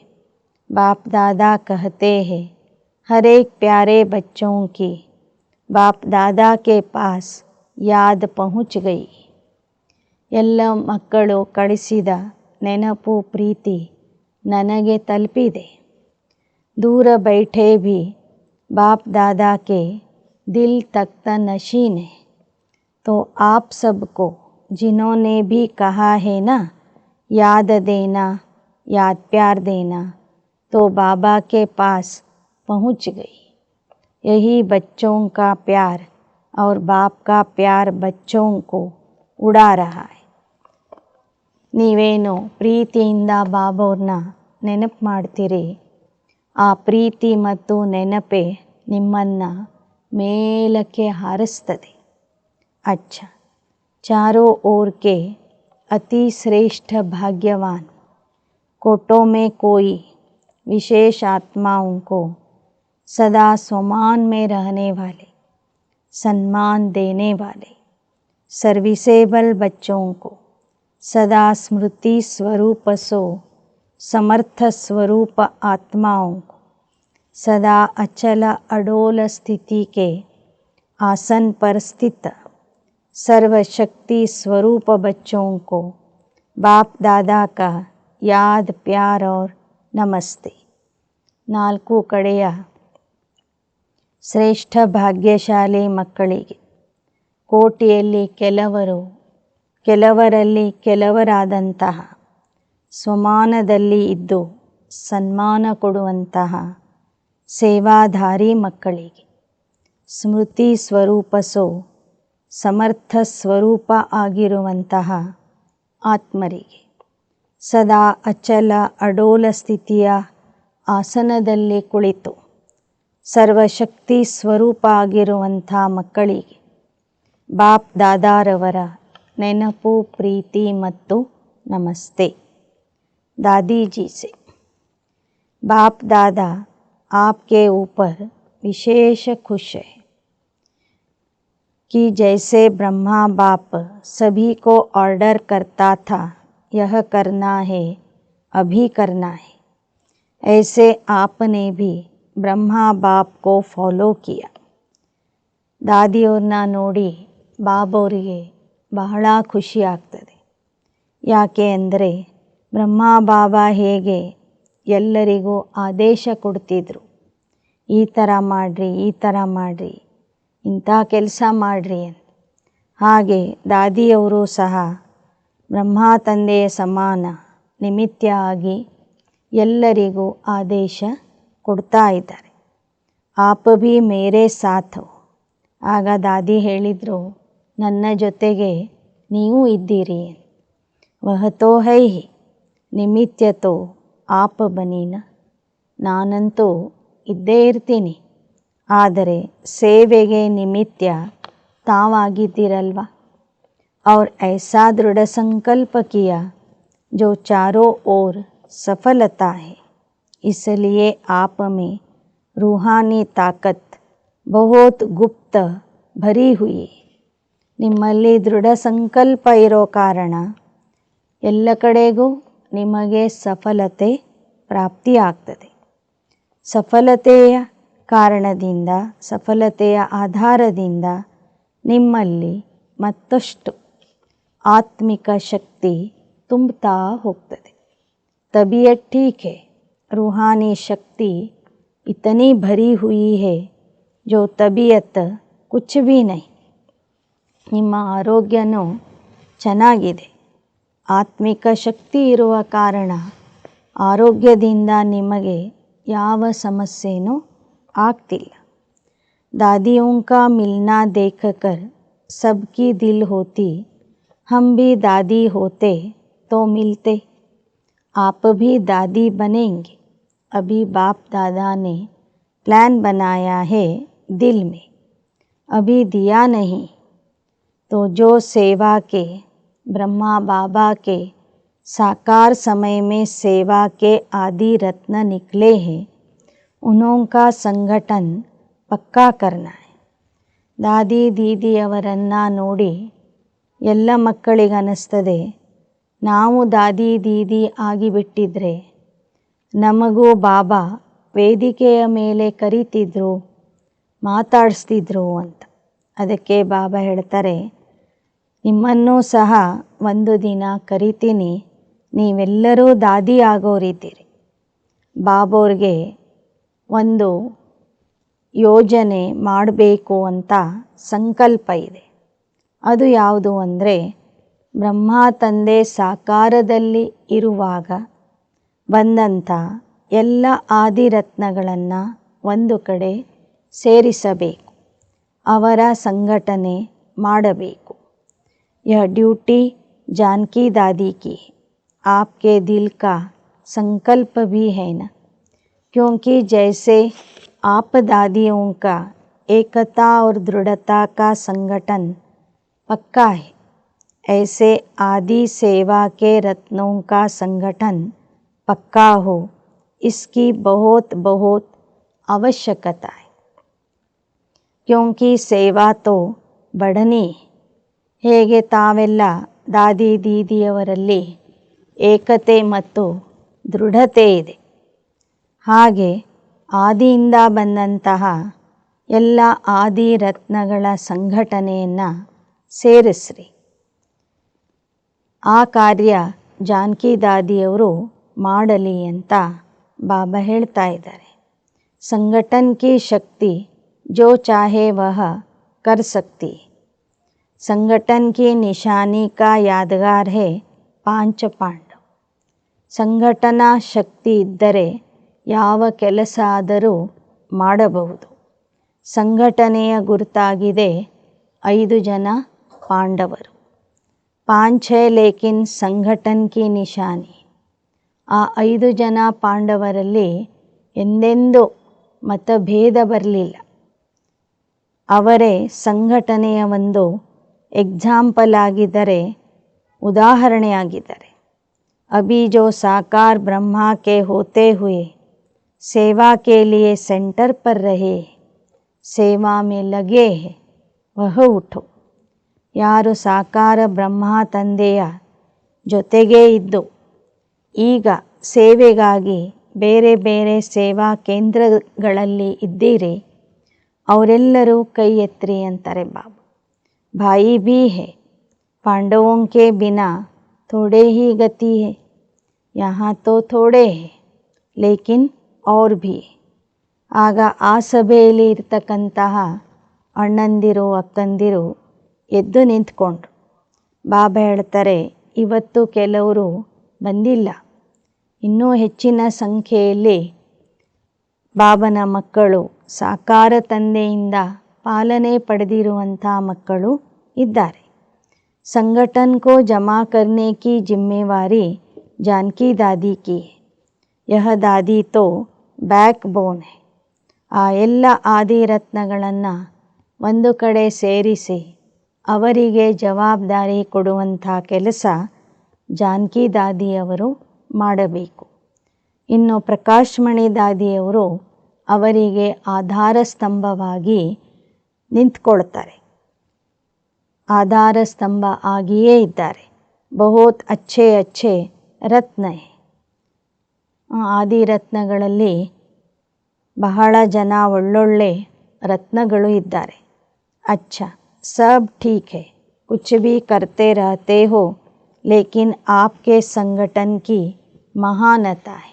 बाप दादा कहते हैं हर एक प्यारे बच्चों की बाप दादा के पास याद पहुँच गई. ಎಲ್ಲ ಮಕ್ಕಳು ಕಳಿಸಿದ ನೆನಪು ಪ್ರೀತಿ ನನಗೆ ತಲುಪಿದೆ. दूर बैठे भी बाप दादा के दिल तख्त नशीन है. तो आप सबको जिन्होंने भी कहा है ना याद देना, याद प्यार देना, तो बाबा के पास पहुँच गई. यही बच्चों का प्यार और बाप का प्यार बच्चों को उड़ा रहा है. ನೀವೇನು ಪ್ರೀತಿಯಿಂದ ಬಾಬೋರ್ನ ನೆನಪು ಮಾಡ್ತೀರಿ, ಆ ಪ್ರೀತಿ ಮತ್ತು ನೆನಪೇ ನಿಮ್ಮನ್ನು ಮೇಲಕ್ಕೆ ಹಾರಿಸ್ತದೆ. ಅಚ್ಚ, ಚಾರೋ ಓರ್ ಕೆ ಅತಿ ಶ್ರೇಷ್ಠ ಭಾಗ್ಯವಾನ್ कोटों में कोई विशेष आत्माओं को सदा स्वमान में रहने वाले, सम्मान देने वाले सर्विसेबल बच्चों को सदा स्मृति स्वरूप सो समर्थ स्वरूप आत्माओं को सदा अचल अडोल स्थिति के आसन पर स्थित सर्वशक्ति स्वरूप बच्चों को बाप दादा का याद प्यार और ನಮಸ್ತೆ. ನಾಲ್ಕು ಕಡೆಯ ಶ್ರೇಷ್ಠ ಭಾಗ್ಯಶಾಲಿ ಮಕ್ಕಳಿಗೆ ಕೋಟಿಯಲ್ಲಿ ಕೆಲವರಲ್ಲಿ ಕೆಲವರಾದಂತಹ ಸ್ವಮಾನದಲ್ಲಿ ಇದ್ದು ಸನ್ಮಾನ ಕೊಡುವಂತಹ ಸೇವಾಧಾರಿ ಮಕ್ಕಳಿಗೆ, ಸ್ಮೃತಿ ಸ್ವರೂಪಸೋ ಸಮರ್ಥ ಸ್ವರೂಪ ಆಗಿರುವಂತಹ ಆತ್ಮರಿಗೆ, ಸದಾ ಅಚಲ ಅಡೋಲ ಸ್ಥಿತಿಯ ಆಸನದಲ್ಲಿ ಕುಳಿತು ಸರ್ವಶಕ್ತಿ ಸ್ವರೂಪ ಆಗಿರುವಂಥ ಮಕ್ಕಳಿಗೆ ಬಾಪ್ ದಾದಾರವರ ನೆನಪು ಪ್ರೀತಿ ಮತ್ತು ನಮಸ್ತೆ. दादी से बाप दादा आपके ऊपर विशेष खुश है कि जैसे ब्रह्मा बाप सभी को ऑर्डर करता था यह करना है, अभी करना है, ऐसे आपने भी ब्रह्मा बाप को फॉलो किया. ದಾದಿಯವ್ರನ್ನ ನೋಡಿ ಬಾಬೋರಿಗೆ ಬಹಳ ಖುಷಿ ಆಗ್ತದೆ. ಯಾಕೆ ಅಂದರೆ ಬ್ರಹ್ಮ ಬಾಬಾ ಹೇಗೆ ಎಲ್ಲರಿಗೂ ಆದೇಶ ಕೊಡ್ತಿದ್ರು, ಈ ಥರ ಮಾಡಿರಿ, ಈ ಥರ ಮಾಡಿರಿ, ಇಂಥ ಕೆಲಸ ಮಾಡಿರಿ ಅಂತ, ಹಾಗೆ ದಾದಿಯವರು ಸಹ ಬ್ರಹ್ಮ ತಂದೆಯ ಸಮಾನ ನಿಮಿತ್ತ ಆಗಿ ಎಲ್ಲರಿಗೂ ಆದೇಶ ಕೊಡ್ತಾ ಇದ್ದಾರೆ. ಆಪ ಭಿ ಮೇರೆ ಸಾಥ್. ಆಗ ದಾದಿ ಹೇಳಿದರು, ನನ್ನ ಜೊತೆಗೆ ನೀವು ಇದ್ದೀರಿ. ವಹ ತೋ ಹೈ ಹಿ ನಿಮಿತ್ತ ತೋ ಆಪ ಬನೀನ. ನಾನಂತೂ ಇದ್ದೇ ಇರ್ತೀನಿ, ಆದರೆ ಸೇವೆಗೆ ನಿಮಿತ್ತ ತಾವಾಗಿದ್ದೀರಲ್ವ. और ऐसा दृढ़ संकल्प किया जो चारों ओर सफलता है, इसलिए आप में रूहानी ताकत बहुत गुप्त भरी हुई है. ನಿಮ್ಮಲ್ಲಿ ದೃಢ ಸಂಕಲ್ಪ ಇರೋ ಕಾರಣ ಎಲ್ಲ ಕಡೆಗೂ ನಿಮಗೆ ಸಫಲತೆ ಪ್ರಾಪ್ತಿಯಾಗ್ತದೆ. ಸಫಲತೆಯ ಕಾರಣದಿಂದ, ಸಫಲತೆಯ ಆಧಾರದಿಂದ ನಿಮ್ಮಲ್ಲಿ ಮತ್ತಷ್ಟು आत्मिक शक्ति ತುಂಬುತ್ತಾ ಹೋಗ್ತದೆ. तबीयत ठीक है, रूहानी शक्ति इतनी भरी हुई है जो तबीयत कुछ भी नहीं. ನಿಮ್ಮ ಆರೋಗ್ಯನೂ ಚೆನ್ನಾಗಿದೆ, ಆತ್ಮಿಕ ಶಕ್ತಿ ಇರುವ ಕಾರಣ ಆರೋಗ್ಯದಿಂದ ನಿಮಗೆ ಯಾವ ಸಮಸ್ಯೆನೂ ಆಗ್ತಿಲ್ಲ. दादियों का मिलना देखकर सबकी दिल होती, हम भी दादी होते तो मिलते. आप भी दादी बनेंगे. अभी बाप दादा ने प्लान बनाया है दिल में, अभी दिया नहीं. तो जो सेवा के ब्रह्मा बाबा के साकार समय में सेवा के आदि रत्न निकले हैं, उनका संगठन ಪಕ್ಕಾ ಕರ್ನ. ದಾದಿ ದೀದಿಯವರನ್ನು ನೋಡಿ ಎಲ್ಲ ಮಕ್ಕಳಿಗನ್ನಿಸ್ತದೆ, ನಾವು ದಾದಿ ದೀದಿ ಆಗಿಬಿಟ್ಟಿದ್ರೆ ನಮಗೂ ಬಾಬಾ ವೇದಿಕೆಯ ಮೇಲೆ ಕರೀತಿದ್ರು, ಮಾತಾಡಿಸ್ತಿದ್ರು ಅಂತ. ಅದಕ್ಕೆ ಬಾಬಾ ಹೇಳ್ತಾರೆ, ನಿಮ್ಮನ್ನೂ ಸಹ ಒಂದು ದಿನ ಕರಿತೀನಿ, ನೀವೆಲ್ಲರೂ ದಾದಿ ಆಗೋರಿದ್ದೀರಿ. ಬಾಬೋರ್ಗೆ ಒಂದು ಯೋಜನೆ ಮಾಡಬೇಕು ಅಂತ ಸಂಕಲ್ಪ ಇದೆ. ಅದು ಯಾವುದು ಅಂದರೆ, ಬ್ರಹ್ಮ ತಂದೆ ಸಾಕಾರದಲ್ಲಿ ಇರುವಾಗ ಬಂದಂಥ ಎಲ್ಲ ಆದಿರತ್ನಗಳನ್ನು ಒಂದು ಕಡೆ ಸೇರಿಸಬೇಕು, ಅವರ ಸಂಘಟನೆ ಮಾಡಬೇಕು. यह ड्यूटी जानकी दादी की आपके दिल का संकल्प भी है ना, क्योंकि जैसे आप दादियों का एकता और दृढ़ता का संगठन पक्का है, ऐसे आदि सेवा के रत्नों का संगठन पक्का हो, इसकी बहुत बहुत आवश्यकता है. क्योंकि सेवा तो बढ़नी. ಹೇಗೆ ತಾವೆಲ್ಲ ದಾದಿ ದೀದಿಯವರಲ್ಲಿ ಏಕತೆ ಮತ್ತು ದೃಢತೆ ಇದೆ, ಹಾಗೆ ಆದಿಯಿಂದ ಬಂದಂತಹ ಎಲ್ಲ ಆದಿ ರತ್ನಗಳ ಸಂಘಟನೆಯನ್ನು ಸೇರಿಸ್ರಿ. ಆ ಕಾರ್ಯ ಜಾನಕಿ ದಾದಿಯವರು ಮಾಡಲಿ ಅಂತ ಬಾಬಾ ಹೇಳ್ತಾ ಇದ್ದಾರೆ. ಸಂಘಟನ್ ಕಿ ಶಕ್ತಿ ಜೋ ಚಾಹೆ ವಹ ಕರ್ ಸಕ್ತಿ. संगठन की निशानी का यादगार है 5 ಪಾಂಡವ. ಸಂಘಟನಾ ಶಕ್ತಿ ಇದ್ದರೆ ಯಾವ ಕೆಲಸ ಆದರೂ ಮಾಡಬಹುದು. ಸಂಘಟನೆಯ ಗುರುತಾಗಿದೆ 5 ಜನ ಪಾಂಡವರು. 5 ಲೇಕಿನ್ ಸಂಘಟನ್ ಕಿ ನಿಶಾನಿ. ಆ 5 ಜನ ಪಾಂಡವರಲ್ಲಿ ಎಂದೆಂದೂ ಮತಭೇದ ಬರಲಿಲ್ಲ. ಅವರೇ ಸಂಘಟನೆಯ ಒಂದು ಎಕ್ಸಾಂಪಲ್ ಆಗಿದ್ದಾರೆ, ಉದಾಹರಣೆಯಾಗಿದ್ದಾರೆ. अभी जो साकार ब्रह्मा के होते हुए सेवा के लिए सेंटर पर रहे, सेवा में लगे हैं, वह उठो. ಯಾರು ಸಾಕಾರ ಬ್ರಹ್ಮ ತಂದೆಯ ಜೊತೆಗೇ ಇದ್ದು ಈಗ ಸೇವೆಗಾಗಿ ಬೇರೆ ಬೇರೆ ಸೇವಾ ಕೇಂದ್ರಗಳಲ್ಲಿ ಇದ್ದೀರಿ, ಅವರೆಲ್ಲರೂ ಕೈ ಎತ್ತಿರಿ ಅಂತಾರೆ ಬಾಬಾ. भाई भी है, पांडवों के बिना थोड़े ही गति है. यहाँ तो थोड़े है, लेकिन और भी. ಆಗ ಆ ಸಭೆಯಲ್ಲಿ ಇರ್ತಕ್ಕಂತಹ ಅಣ್ಣಂದಿರು ಅಕ್ಕಂದಿರು ಎದ್ದು ನಿಂತ್ಕೊಂಡ್ರು. ಬಾಬಾ ಹೇಳ್ತಾರೆ, ಇವತ್ತು ಕೆಲವರು ಬಂದಿಲ್ಲ, ಇನ್ನೂ ಹೆಚ್ಚಿನ ಸಂಖ್ಯೆಯಲ್ಲಿ ಬಾಬನ ಮಕ್ಕಳು ಸಾಕಾರ ತಂದೆಯಿಂದ ಪಾಲನೆ ಪಡೆದಿರುವಂಥ ಮಕ್ಕಳು ಇದ್ದಾರೆ. ಸಂಘಟನ್ ಕೋ ಜಮಾ ಕರ್ನೆ ಕಿ ಜಿಮ್ಮೆವಾರಿ ಜಾನಕಿ ದಾದಿ ಕಿ. ಯಹ ದಾದಿ ತೋ ಬ್ಯಾಕ್ ಬೋನ್ ಹೈ. ಆ ಎಲ್ಲ ಆದಿರತ್ನಗಳನ್ನು ಒಂದು ಕಡೆ ಸೇರಿಸಿ ಅವರಿಗೆ ಜವಾಬ್ದಾರಿ ಕೊಡುವಂಥ ಕೆಲಸ ಜಾನಕಿ ದಾದಿಯವರು ಮಾಡಬೇಕು. ಇನ್ನು ಪ್ರಕಾಶ್ಮಣಿ ದಾದಿಯವರು ಅವರಿಗೆ ಆಧಾರ ಸ್ತಂಭವಾಗಿ ನಿಂತ್ಕೊಳ್ತಾರೆ, ಆಧಾರ ಸ್ತಂಭ ಆಗಿಯೇ ಇದ್ದಾರೆ. ಬಹುತ್ ಅಚ್ಚೆ ಅಚ್ಚೆ ರತ್ನ. ಆದಿರತ್ನಗಳಲ್ಲಿ ಬಹಳ ಜನ ಒಳ್ಳೊಳ್ಳೆ ರತ್ನಗಳು ಇದ್ದಾರೆ. ಅಚ್ಚ ಸಬ್ ಠೀಕ್ ಹೈ, ಕುಚ್ ಭಿ ಕರ್ತೆ ರಹತೆ ಹೋ, ಲೇಕಿನ್ ಆಪ್ಕೆ ಸಂಘಟನ್ ಕಿ ಮಹಾನತಾ ಹೈ.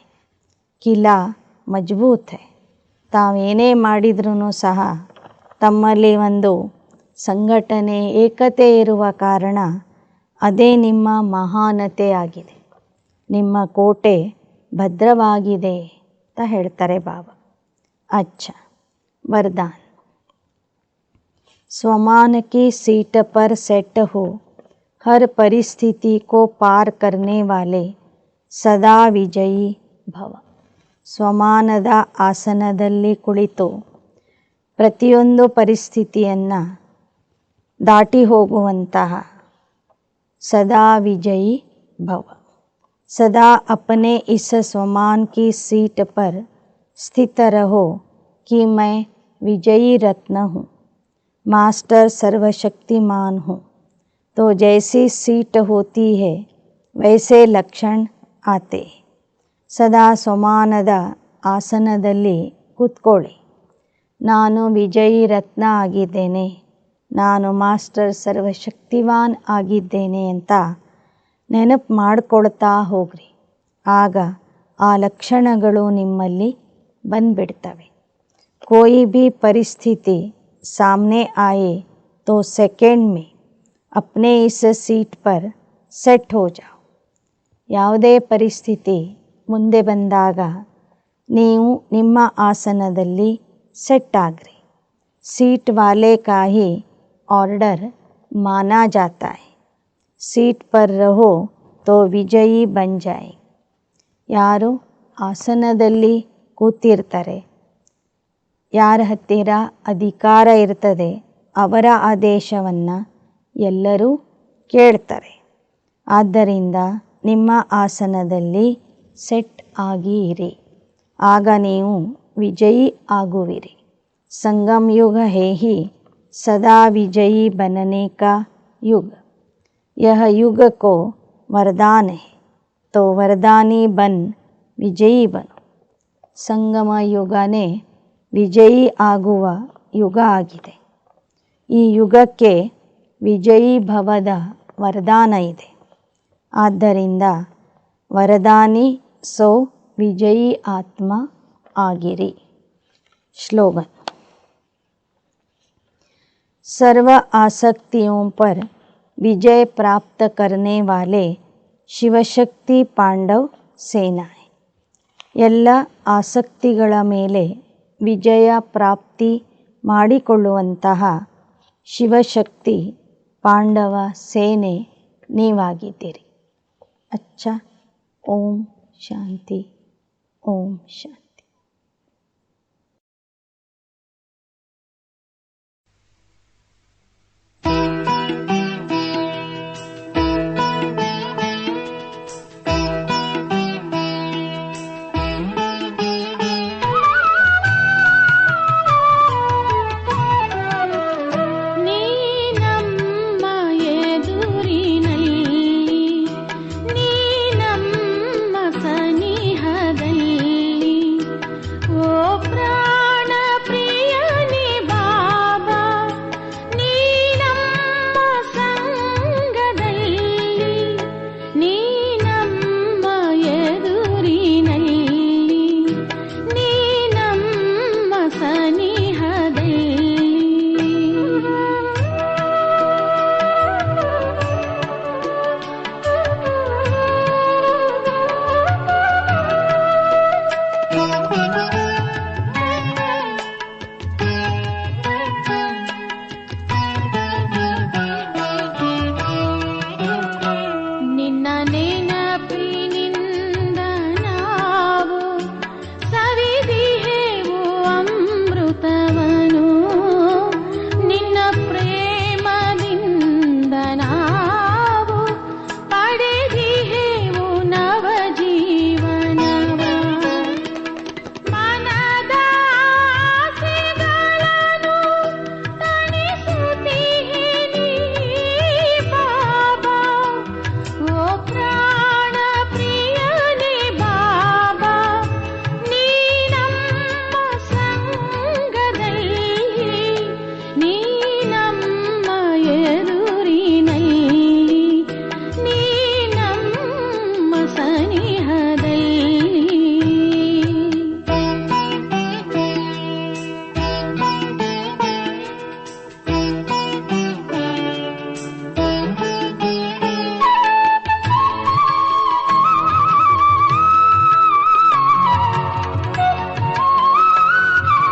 ಕಿಲಾ ಮಜಬೂತ್ ಹೈ. ತಾವೇನೇ ಮಾಡಿದ್ರೂ ಸಹ ತಮ್ಮಲ್ಲಿ ಒಂದು ಸಂಘಟನೆ ಏಕತೆ ಇರುವ ಕಾರಣ ಅದೇ ನಿಮ್ಮ ಮಹಾನತೆ ಆಗಿದೆ. ನಿಮ್ಮ ಕೋಟೆ ಭದ್ರವಾಗಿದೆ ಅಂತ ಹೇಳ್ತಾರೆ ಬಾಬಾ. अच्छा, वरदान। स्वमान की सीट पर सेट हो, हर परिस्थिति को पार करने वाले ಸದಾ ವಿಜಯಿ ಭವ. ಸ್ವಮಾನದ ಆಸನದಲ್ಲಿ ಕುಳಿತು ಪ್ರತಿಯೊಂದು ಪರಿಸ್ಥಿತಿಯನ್ನು ದಾಟಿ ಹೋಗುವಂತಹ ಸದಾ ವಿಜಯಿ ಭವ. सदा अपने इस स्वमान की सीट पर स्थित रहो कि मैं विजयी रत्न हूँ, मास्टर सर्वशक्तिमान हूँ. तो जैसी सीट होती है वैसे लक्षण आते. सदा ಸ್ವಮಾನದ ಆಸನದಲ್ಲಿ ಕೂತ್ಕೊಳ್ಳಿ. ನಾನು ವಿಜಯಿ ರತ್ನ ಆಗಿದ್ದೇನೆ, ನಾನು ಮಾಸ್ಟರ್ ಸರ್ವಶಕ್ತಿವಾನ್ ಆಗಿದ್ದೇನೆ ಅಂತ ನೆನಪು ಮಾಡಿಕೊಳ್ತಾ ಹೋಗ್ರಿ. ಆಗ ಆ ಲಕ್ಷಣಗಳು ನಿಮ್ಮಲ್ಲಿ ಬಂದ್ಬಿಡ್ತವೆ. कोई भी परिस्थिति सामने आए तो सेकंड में अपने इस सीट पर सेट हो जाओ. ಯಾವುದೇ ಪರಿಸ್ಥಿತಿ ಮುಂದೆ ಬಂದಾಗ ನೀವು ನಿಮ್ಮ ಆಸನದಲ್ಲಿ ಸೆಟ್ ಆಗ್ರಿ. सीट वाले का ही ऑर्डर माना जाता है. सीट पर रहो तो विजयी बन जाए. ಯಾರು ಆಸನದಲ್ಲಿ ಕೂತಿರ್ತಾರೆ, ಯಾರ ಹತ್ತಿರ ಅಧಿಕಾರ ಇರ್ತದೆ, ಅವರ ಆದೇಶವನ್ನು ಎಲ್ಲರೂ ಕೇಳ್ತಾರೆ. ಆದ್ದರಿಂದ ನಿಮ್ಮ ಆಸನದಲ್ಲಿ ಸೆಟ್ ಆಗಿ ಇರಿ. ಆಗ ನೀವು ವಿಜಯಿ ಆಗುವಿರಿ. संगम युग है ही सदा विजयी बनने का युग. यह युग को वरदान है, तो वरदानी बन विजयी बनो. ಸಂಗಮ ಯುಗನೇ ವಿಜಯಿ ಆಗುವ ಯುಗ ಆಗಿದೆ. ಈ ಯುಗಕ್ಕೆ ವಿಜಯೀ ಭವದ ವರದಾನ ಇದೆ. ಆದ್ದರಿಂದ ವರದಾನಿ ಸೋ ವಿಜಯी ಆತ್ಮ ಆಗಿರಿ. श्लोगन। सर्व आसक्तियों पर विजय प्राप्त करने वाले ಶಿವಶಕ್ತಿ ಪಾಂಡವ್ ಸೇನಾಯ್. ಎಲ್ಲ ಆಸಕ್ತಿಗಳ ಮೇಲೆ ವಿಜಯ ಪ್ರಾಪ್ತಿ ಮಾಡಿಕೊಳ್ಳುವಂತಹ ಶಿವಶಕ್ತಿ ಪಾಂಡವ ಸೇನೆ ನೀವಾಗಿದ್ದೀರಿ. ಅಚ್ಚ. ಓಂ ಶಾಂತಿ. ಓಂ ಶಾಂತಿ.